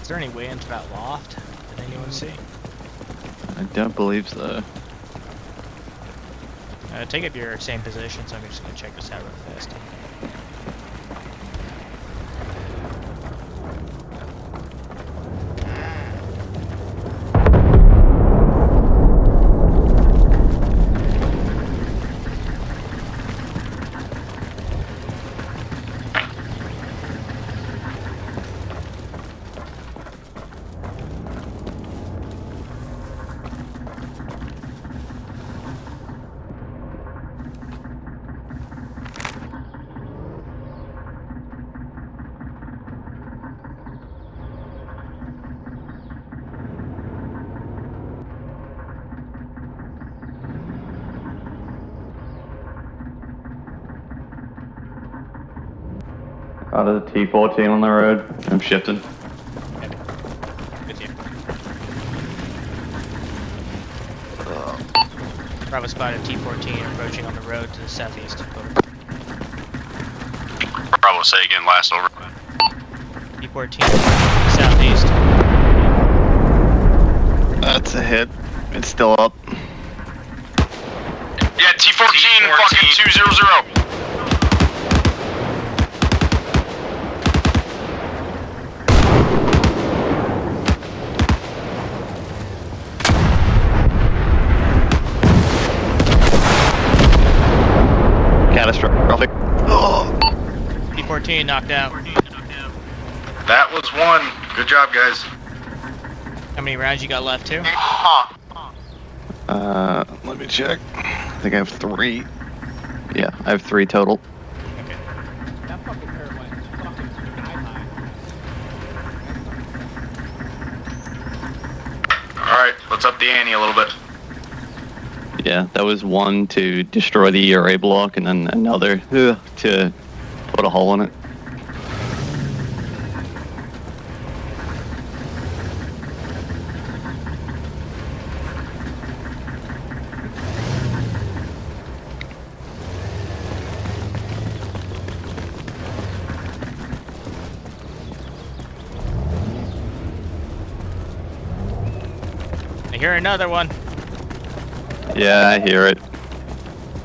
Is there any way into that loft? Did anyone see? I don't believe so. Take up your same position, so I'm just gonna check this out real fast. Out of the T14 on the road. I'm shifting. With you. Bravo spotted T14 approaching on the road to the southeast. Over. Bravo, say again, last over. T14 southeast. That's a hit. It's still up. Yeah, T14. Fucking 200. Catastrophic. Oh. T14 knocked out. That was one. Good job, guys. How many rounds you got left, too? Let me check. I think I have 3. Yeah, I have 3 total. Okay. That fucking turret went fucking sky high. Alright, let's up the ante a little bit. Yeah, that was one to destroy the array block, and then another to put a hole in it. I hear another one. Yeah, I hear it.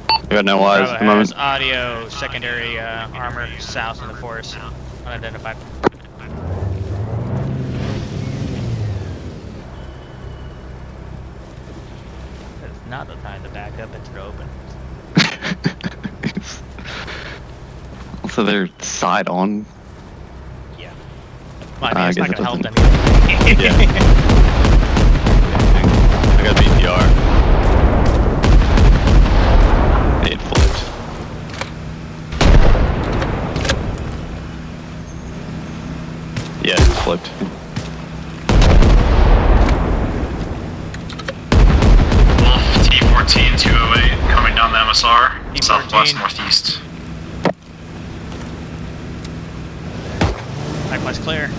I got no eyes at the moment. Audio, secondary armor south in the forest. Unidentified. It's not the time to back up into the open. So they're side on. Yeah. Well, I mean, it's not gonna help them either. Yeah. I got BTR. It flipped. Yeah, it flipped. Wolf T14 208 coming down the MSR, T14. southwest northeast. Likewise clear.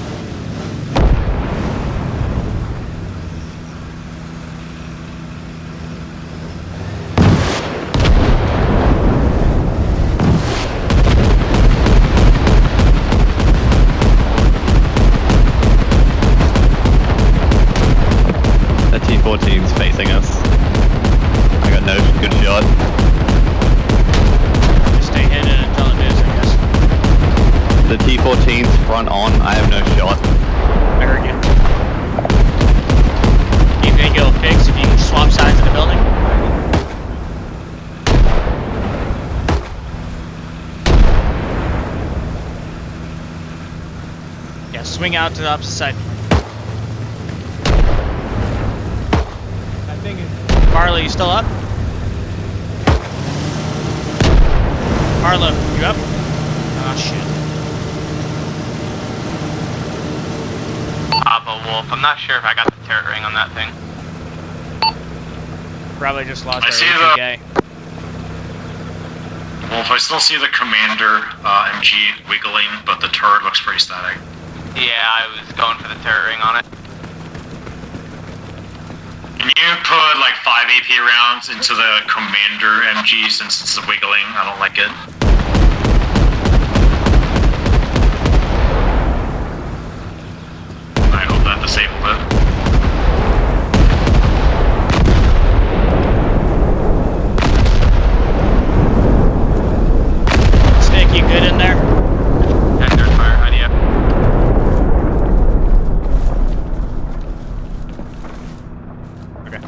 The T14's facing us. I got no good shot. Just stay hidden until it moves, I guess. The T14's front on. I have no shot. I heard you. Do you think it'll fix if you can swap sides of the building? Yeah, swing out to the opposite side. That thing is. Marlo, you still up? Marlo, you up? Oh shit. Papa Wolf, I'm not sure if I got the turret ring on that thing. Probably just lost I our see APK. Wolf, I still see the commander MG wiggling, but the turret looks pretty static. Yeah, I was going for the turret ring on it. Can you put like 5 AP rounds into the commander MG since it's wiggling? I don't like it. I hope that disabled it. Stick, you good in there? Tender fire idea. Okay.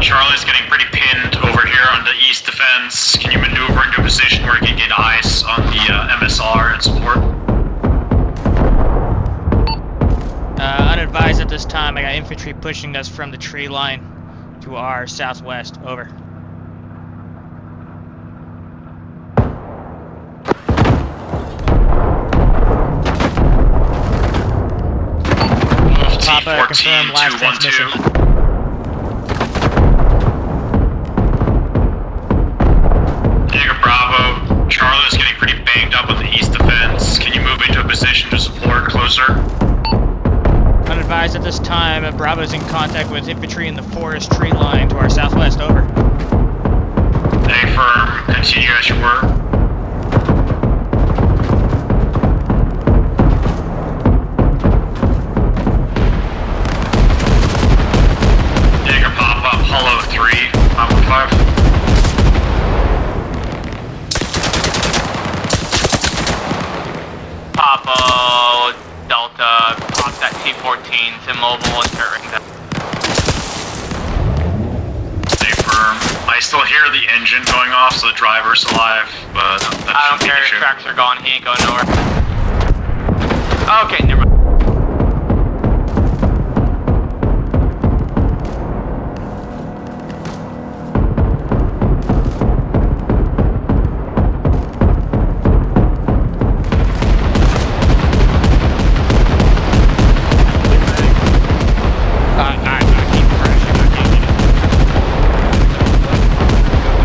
Charlie's getting pretty pinned over here on the east defense. Can you maneuver into a position where you can get eyes on the MSR and support? Unadvised at this time. I got infantry pushing us from the tree line to our southwest. Over. Papa, confirm last transmission. Jaeger Bravo, Charlie's getting pretty banged up on the east defense. Can you move into a position to support closer? Unadvised at this time. Bravo's in contact with infantry in the forest tree line to our southwest. Over. Stay firm. Continue as you were. Jaeger pop up. Hollow 3. 515. Papa Delta, pop that T-14's immobile and turret ring. Stay firm. I still hear the engine going off, so the driver's alive, but that I don't shouldn't be an care, his issue. tracks are gone, he ain't going nowhere. Okay, never mind.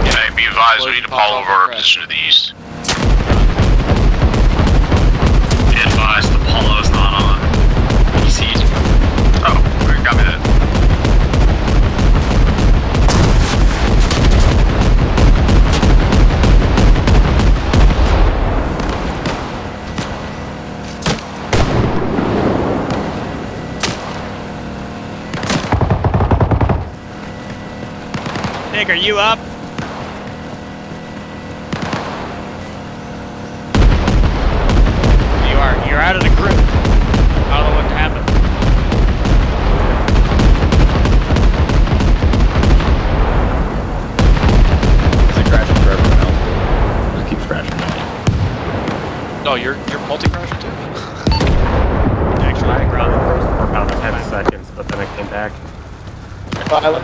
Okay, be advised, we need to follow over our position to the east. Be advised, the Apollo's not on. EC's. Oh, we got me that. Nick, are you up? You are. You're out of the group. I don't know what happened. Is it crashing for everyone else? It keeps crashing now. Oh, you're multi-crashing too? Actually, I grounded for about 10 seconds, but then it came back.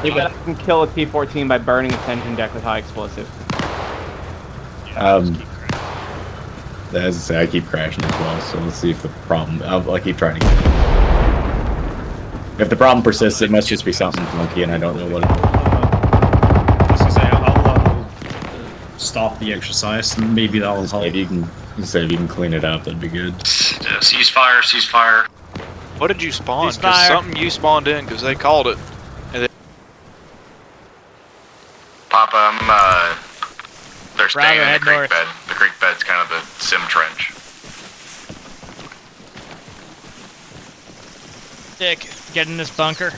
You can kill a T-14 by burning its engine deck with high explosive. As I say, I keep crashing as well, so let's see if the problem... I'll keep trying to get it. If the problem persists, it must just be something funky, and I don't know what it is. I'll stop the exercise, and maybe that'll help. If you can clean it up, that'd be good. Ceasefire, ceasefire. What did you spawn? 'Cause Ceasefire. something you spawned in, because they called it. Papa, they're staying in head the creek north. bed. The creek bed's kind of the sim trench. Dick, get in this bunker.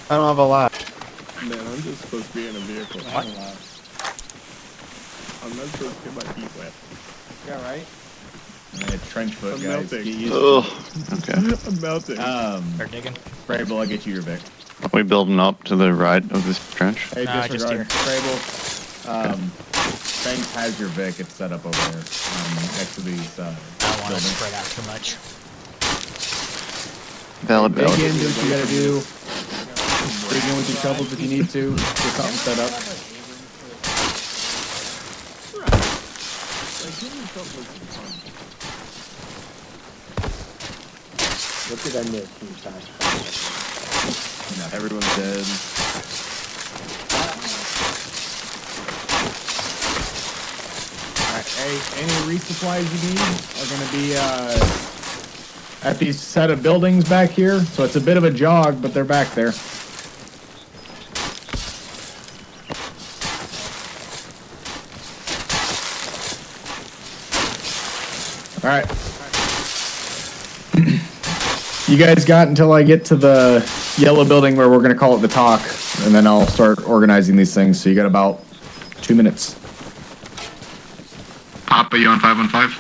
I don't have a lot. Man, I'm just supposed to be in a vehicle. What? I'm not supposed to get my feet wet. Yeah, right? Trench foot, I'm guys. melting. Get used Ugh. Okay. I'm melting. Start digging. Sprayable, I'll get you your Vic. Are we building up to the right of this trench? Hey, Nah, just disregard. here. Sprayable. Banks has your Vic. It's set up over there, next to these, I don't want to spread out too much. Valid, Dig valid. in, do what you gotta do. Dig in with your shovels if you need to. Get something set up. What did I miss? Everyone's dead. Alright, hey, any resupplies you need are gonna be, at these set of buildings back here. So it's a bit of a jog, but they're back there. Alright. You guys got until I get to the yellow building where we're going to call it the talk, and then I'll start organizing these things. So you got about 2 minutes. Papa, you on 515?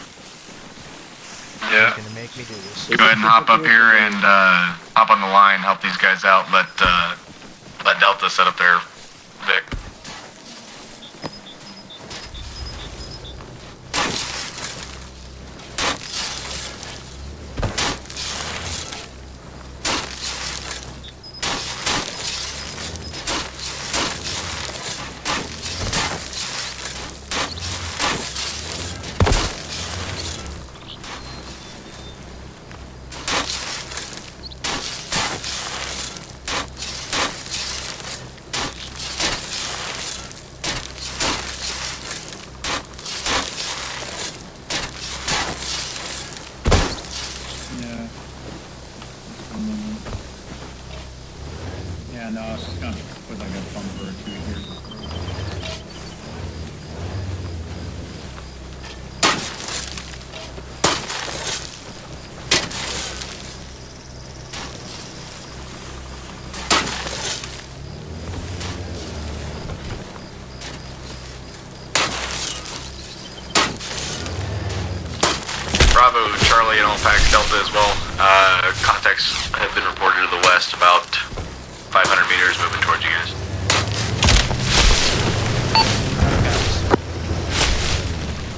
Yeah. Gonna make me do this. Go ahead and hop up here and hop on the line, help these guys out, let Let Delta set up their Vic. Yeah, no, I was just gonna put like a bumper or two here. Bravo, Charlie, and Alpax Delta as well. Contacts have been reported to the west, about 500 meters, moving towards you guys.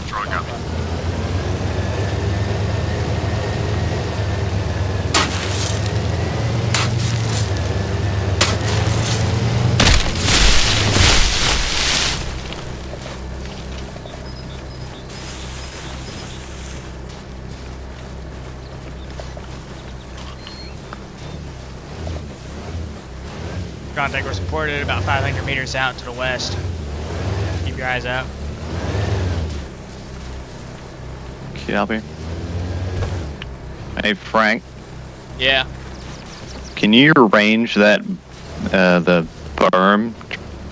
Charlie, copy. Contact was reported about 500 meters out to the west. Keep your eyes out. Copy. Hey, Frank, Yeah. can you arrange that, the berm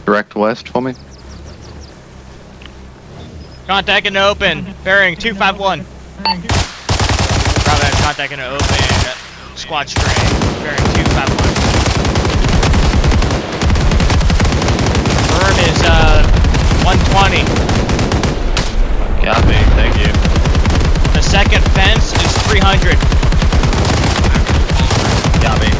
direct west for me? Contact in the open. Bearing 251. Probably has contact in the open. Squad string. Bearing 251. Berm is 120. Copy, thank you. The second fence is 300. Copy.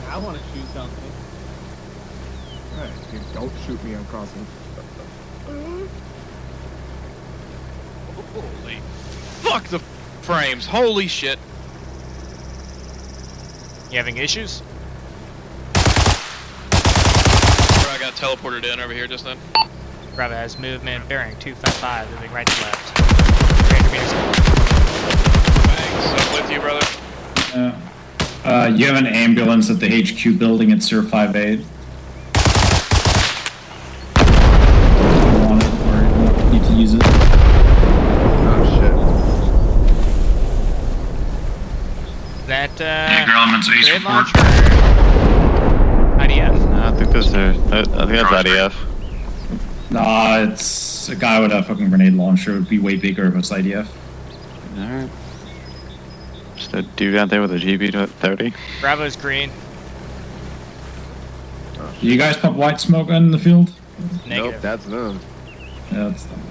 I want to shoot something. Alright, dude, don't shoot me, I'm crossing. Holy fuck the frames. Holy shit. You having issues? I got teleported in over here just then. Bravo has movement. Bearing 255. Moving right to left. 300 meters. Thanks. I'm with you, brother. You have an ambulance at the HQ building at Sir 58. You want it or you need to use it? Oh shit. That, Jaeger elements Ace grenade report. launcher? IDF. I think those are, I think that's IDF. Nah, it's a guy with a fucking grenade launcher. It would be way bigger if it's IDF. Alright. Just a dude out there with a GB-30. Bravo's green. Do you guys pop white smoke in the field? Negative. Nope, that's them. Yeah, that's them.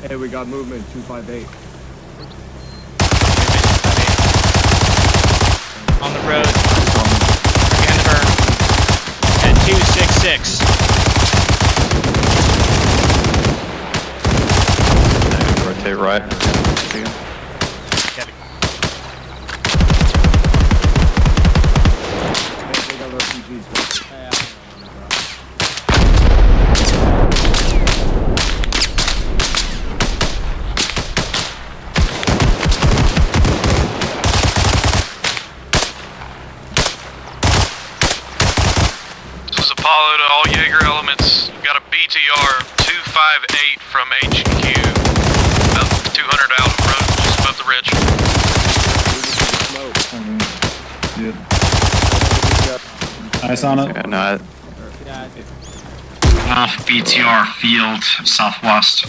Hey, we got movement, 258. On the road. Behind the berm. At 266. Rotate right. They got RPGs. This is Apollo to all Jaeger elements. We've got a BTR 258 from HQ. About 200 out of the road, just above the ridge. Good. Eyes on it. Yeah, no, Off BTR field, southwest.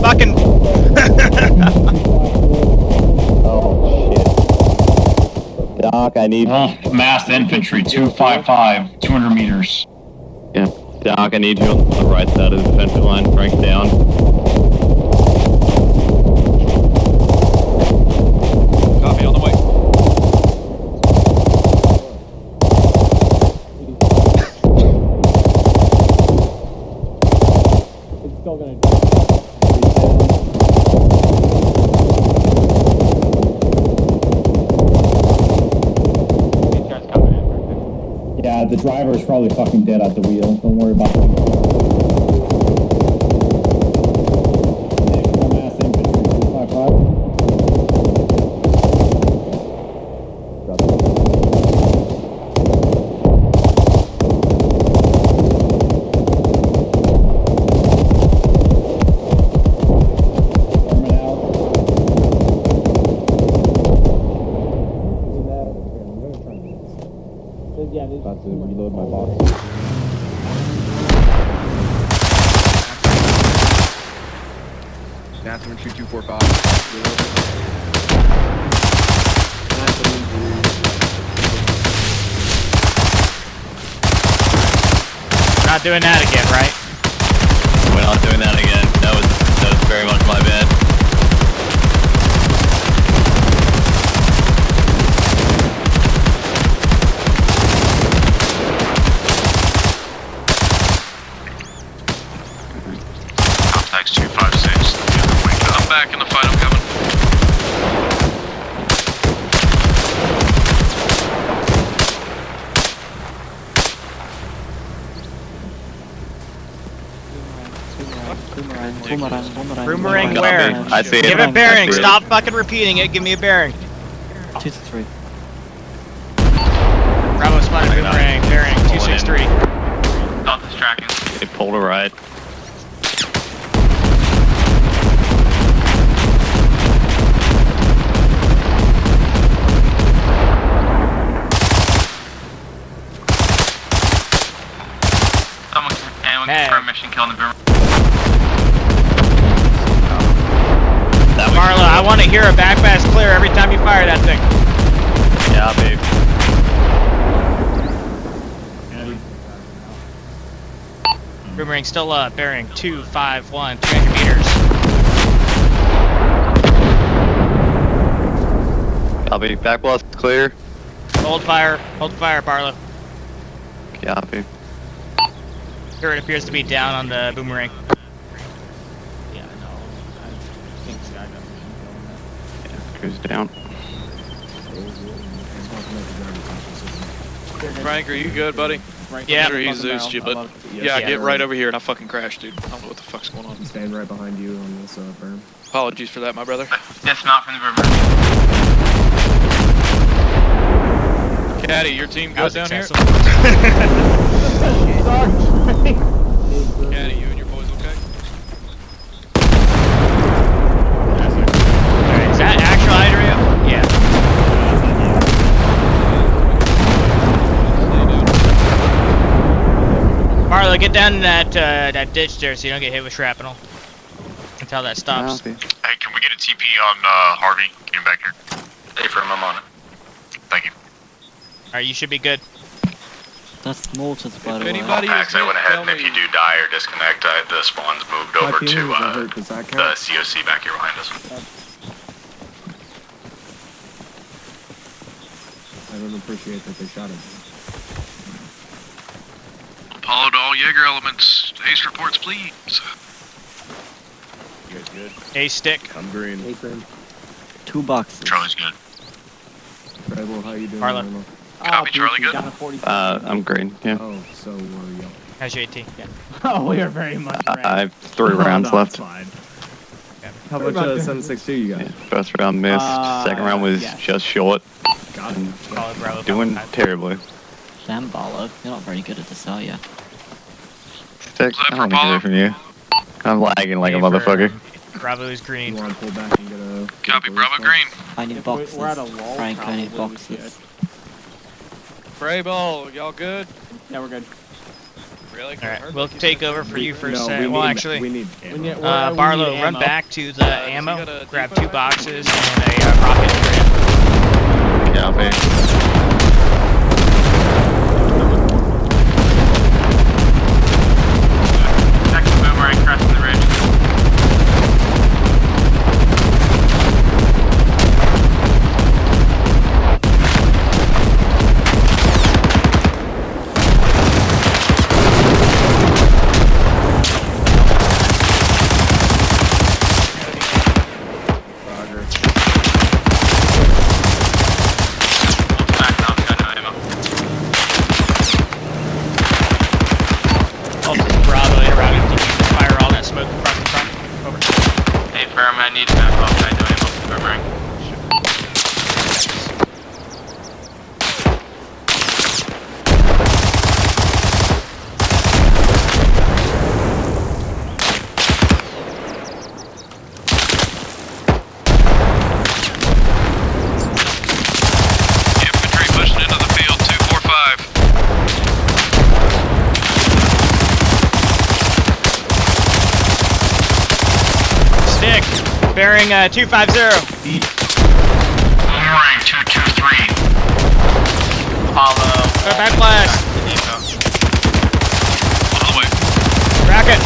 Fucking. Oh shit. Doc, I need. Massed infantry, 255, 200 meters. Yeah, Doc, I need you on the right side of the defensive line. Frank down. Copy, on the way. It's still gonna. Yeah, the driver is probably fucking dead at the wheel. Don't worry about him. Mass infantry, 255. About to reload my box. Mass infantry 245. Not doing that again, right? We're not doing that again. That was very much my bad. Contacts 256. I'm back in the fight. I'm coming. Boomerang where? I see it. Give a bearing. I see it. Stop fucking repeating it. Give me a bearing. 263. Bravo spotted boomerang. Bearing 263. Not this tracking. They pulled a right. Anyone confirm mission kill on the boomerang? Marla, I want to hear a back pass clear every time you fire that thing. Yeah, babe. Boomerang still up. Bearing 251. 300 meters. Copy. Back blast clear. Hold fire. Hold fire, Barlow. Copy. Turret appears to be down on the boomerang. Goes down. Frank, are you good, buddy? Yeah. Sure, he's Zeus you, but yeah, get right over here and I fucking crashed, dude. I don't know what the fuck's going on. Stand right behind you on this berm. Apologies for that, my brother. Dismount from the boomerang. Caddy, your team good down here? Caddy, you and your boys okay? Alright, is that actual area? Yeah. Barlow, get down that that ditch there so you don't get hit with shrapnel. Until that stops. Hey, can we get a TP on Harvey? Get him back here. Hey, firm, I'm on it. Thank you. Alright, you should be good. That's mortars, by the way. Max, I went ahead, and if you do die or disconnect, the spawn's moved over to the COC back here behind us. I don't appreciate that they shot him. Apollo to all Jaeger elements. Ace reports, please. You guys good? A stick. I'm green. Hey, friend. 2 boxes. Charlie's good. Rebel, how you doing? Harlan. Copy, Charlie, good? I'm green. Yeah. Oh, so were you? How's your AT? Yeah. Oh, we are very much ready. I have 3 rounds left. Fine. How much 7.62 you got? Yeah, first round missed. Second round was just short. Got him. Doing terribly. Damn, Barlow. You're not very good at this, are you? Sick. I don't need to hear from you. I'm lagging like a motherfucker. Bravo is green. You want to pull back and get a... Copy, Bravo green. I need boxes. We're at a lull, Frank, I need probably we boxes. Spray ball, y'all good? Yeah, we're good. Really? All right, we'll take over for you for a No, second. we Well, need- actually, we need ammo. Barlow, we need run ammo. back to the ammo. got a Grab depot? 2 boxes and a rocket for you. Copy. Second boomerang crossing the ridge. Back now, got no ammo. Bravo, interrouted. Did you fire all that smoke across the front? Over. Hey, firm, I need to back off. I know ammo for boomerang. Infantry pushing into the field, 245. Stick, bearing 250. Boomerang 223. Apollo. Back blast. On the way. Racket.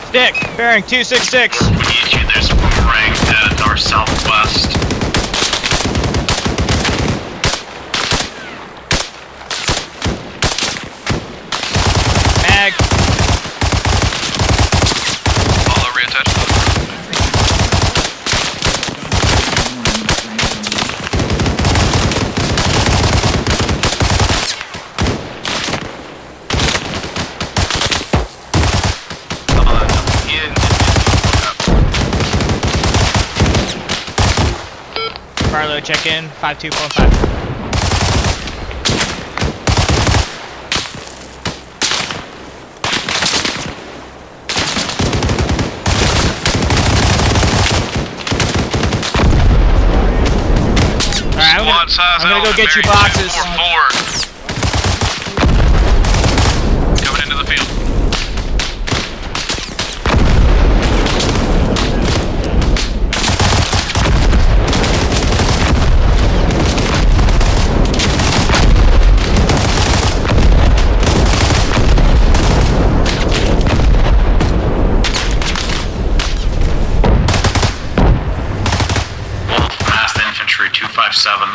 Stick, bearing 266. We need you. There's a boomerang at our southwest. Mag. Follow reattach. Barlow, check in. 5245. Alright, Squad size I'm gonna go get you boxes. 244. Coming into the field. Fast infantry 257.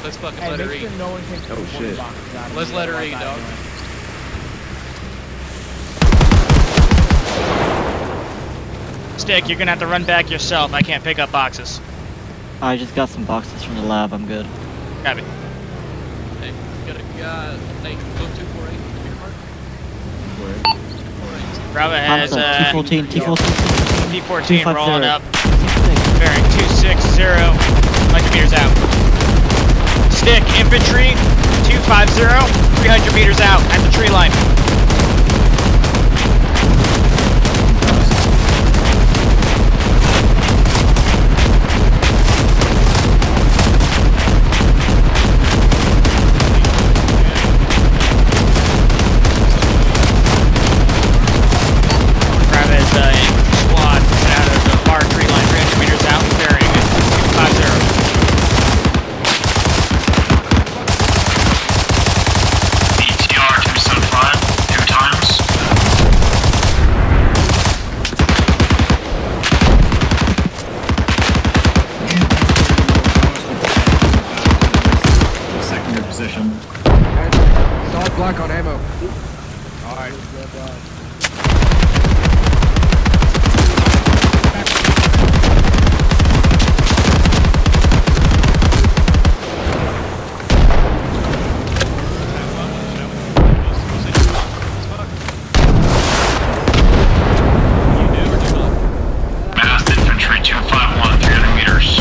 Let's fucking Hey, let her make eat. sure no one takes Oh, the shit. boxes out of Let's the let her lock eat, that dog. anyway. Stick, you're gonna have to run back yourself. I can't pick up boxes. I just got some boxes from the lab. I'm good. Grab it. Hey, got a guy, Nate, go 248. Bravo has T14, T14. T14 rolling 250. up. Bearing 260. 100 meters out. Stick, infantry, 250. 300 meters out at the tree line. Black on ammo. Alright. Massed infantry 251 300 meters.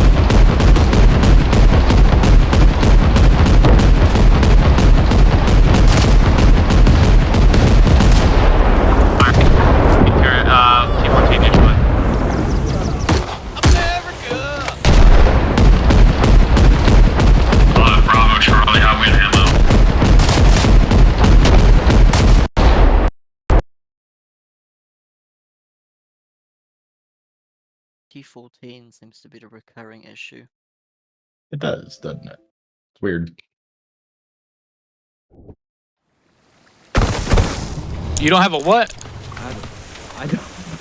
T14 inch. Bravo, Charlie, how we ammo? T14 seems to be the recurring issue. It does, doesn't it? It's weird. You don't have a what? I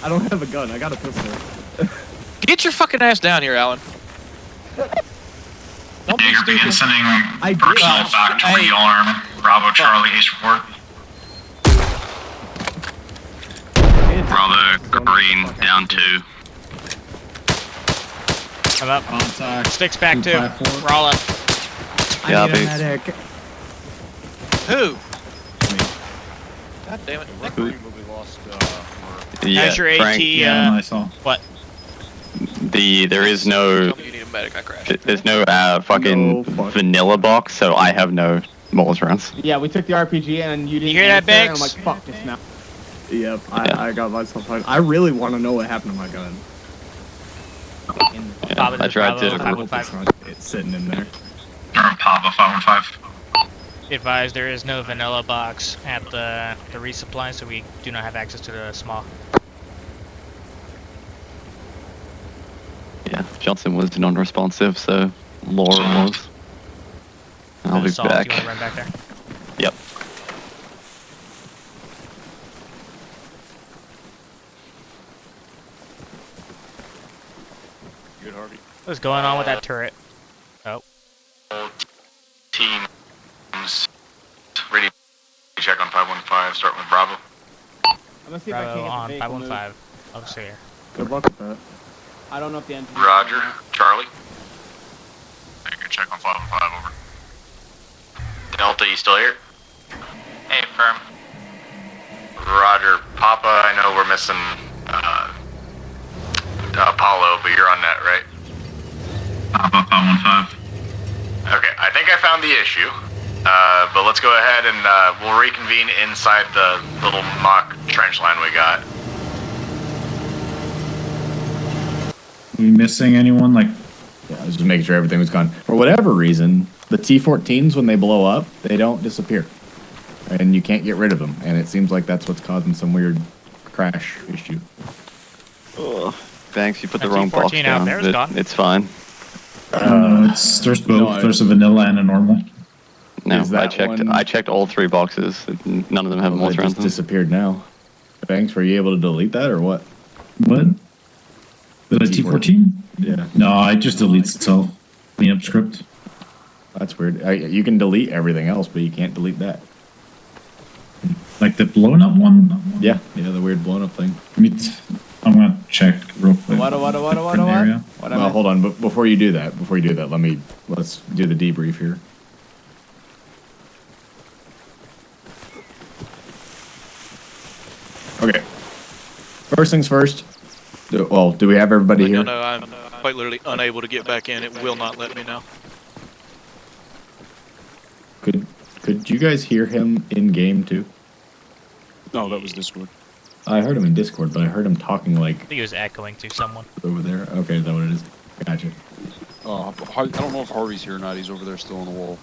don't have a gun. I got a pistol. Get your fucking ass down here, Alan. Don't be Jaeger begin stupid. sending personnel back to rearm. Bravo, Charlie, haste report. Bravo, green, down 2. I'm up. Contact. Sticks back too. 254. We're all up. I need a medic. Who? God damn it. How's your AT? Frank, I saw. What? there is no, Tell me you need a medic, I crashed. there's no fucking vanilla box, so I have no Moles rounds. Yeah, we took the RPG and you didn't. You hear that, answer, and I'm Banks? like, fuck this now. Yep, I got myself out. I really want to know what happened to my gun. Yeah, I tried to. 515. It's sitting in there. Papa 515. Advise there is no vanilla box at the resupply, so we do not have access to the small. Yeah, Johnson was non-responsive, so Laura was. I'll be Assault, back. You want to run back there? Yep. Good, Harvey. What's going on with that turret? Oh. Teams ready to check on 515, starting with Bravo. I'm gonna see if I Bravo can on get the vehicle moved. 515. I'll see here. Good luck with that. I don't know if the engine. Roger. Charlie. Take a check on 515, over. Delta, you still here? Hey, firm. Roger. Papa, I know we're missing Apollo, but you're on net, right? Papa 515. Okay, I think I found the issue. But let's go ahead and we'll reconvene inside the little mock trench line we got. Are we missing anyone? Like, Yeah, I was just making sure everything was gone. For whatever reason, the T-14s, when they blow up, they don't disappear. And you can't get rid of them. And it seems like that's what's causing some weird crash issue. Ugh. Thanks, you put the That wrong box T14 out down. there is gone. It's fine. there's both. There's a vanilla and a normal. No, Is that I checked. one- I checked all 3 boxes. None of them have Well, Moles it rounds. just disappeared now. Banks, were you able to delete that or what? What? The T14? Yeah. No, it just deletes itself. Cleanup script. That's weird. You can delete everything else, but you can't delete that. Like the blown up one? Yeah, the weird blown up thing. I'm gonna check real quick. What? Different area. Well, hold on. But before you do that, let's do the debrief here. Okay. First things first. Do we have everybody here? No, I'm quite literally unable to get back in. It will not let me now. Could you guys hear him in game too? No, that was Discord. I heard him in Discord, but I heard him talking like I think he was echoing to someone. over there. Okay, is that what it is? Gotcha. I don't know if Harvey's here or not. He's over there still on the wall.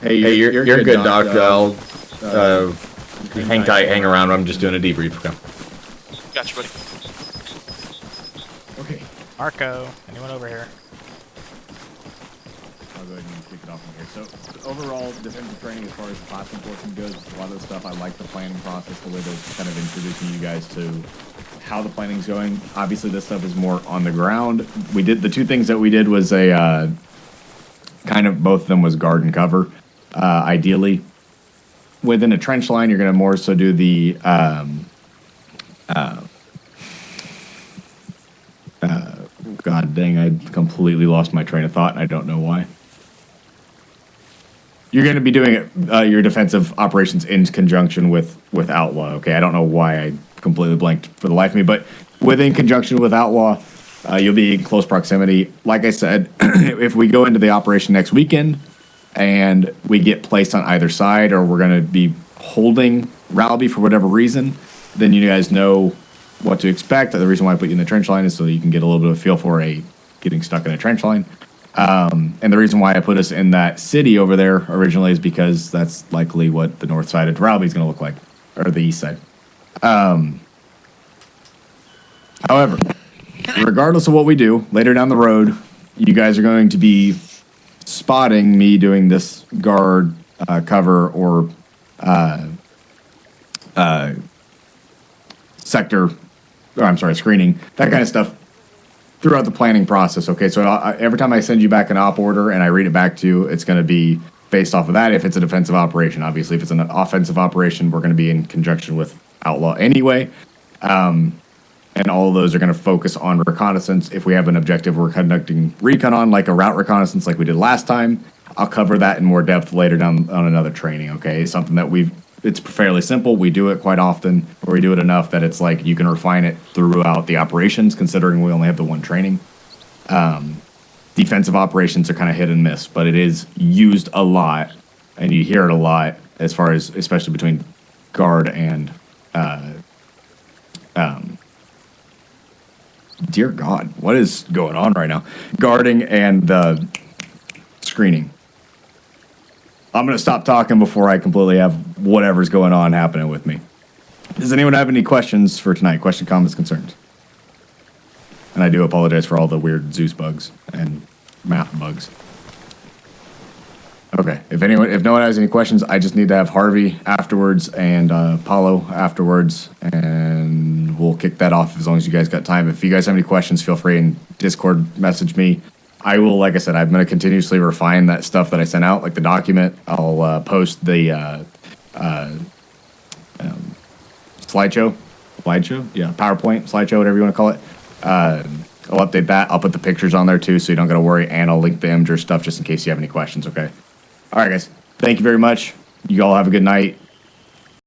Hey, you're good, Doc. I'll hang tight, hang around. I'm just doing a debrief. Okay. Gotcha, buddy. Okay. Marco, anyone over here? I'll go ahead and kick it off from here. So, overall, defensive training as far as the classroom portion goes, a lot of the stuff, I like the planning process, the way they're kind of introducing you guys to how the planning's going. Obviously, this stuff is more on the ground. The 2 things that we did was both of them was guard and cover. Ideally, within a trench line, you're going to more so do the God dang, I completely lost my train of thought, and I don't know why. You're going to be doing your defensive operations in conjunction with Outlaw. Okay, I don't know why I completely blanked for the life of me, but within conjunction with Outlaw, you'll be in close proximity. Like I said, if we go into the operation next weekend and we get placed on either side, or we're going to be holding Ralby for whatever reason, then you guys know what to expect. The reason why I put you in the trench line is so you can get a little bit of a feel for getting stuck in a trench line. And the reason why I put us in that city over there originally is because that's likely what the north side of Ralby is going to look like, or the east side. However, regardless of what we do later down the road, you guys are going to be spotting me doing this guard cover or sector, or I'm sorry, screening, that kind of stuff throughout the planning process. Okay, so every time I send you back an op order and I read it back to you, it's going to be based off of that. If it's a defensive operation, obviously, if it's an offensive operation, we're going to be in conjunction with Outlaw anyway. And all of those are going to focus on reconnaissance. If we have an objective we're conducting recon on, like a route reconnaissance like we did last time, I'll cover that in more depth later down on another training, okay? It's something that it's fairly simple. We do it quite often, or we do it enough that it's like you can refine it throughout the operations, considering we only have the one training. Defensive operations are kind of hit and miss, but it is used a lot, and you hear it a lot as far as, especially between guard and dear God, what is going on right now? Guarding and screening. I'm going to stop talking before I completely have whatever's going on happening with me. Does anyone have any questions for tonight? Question, comments, concerns? And I do apologize for all the weird Zeus bugs and map bugs. Okay, if no one has any questions, I just need to have Harvey afterwards and Paulo afterwards, and we'll kick that off as long as you guys got time. If you guys have any questions, feel free and Discord message me. I will, like I said, I'm going to continuously refine that stuff that I sent out, like the document. I'll post the slideshow? Yeah, PowerPoint, slideshow, whatever you want to call it. I'll update that. I'll put the pictures on there too, so you don't got to worry, and I'll link the Imgur stuff just in case you have any questions, okay? All right, guys. Thank you very much. You all have a good night.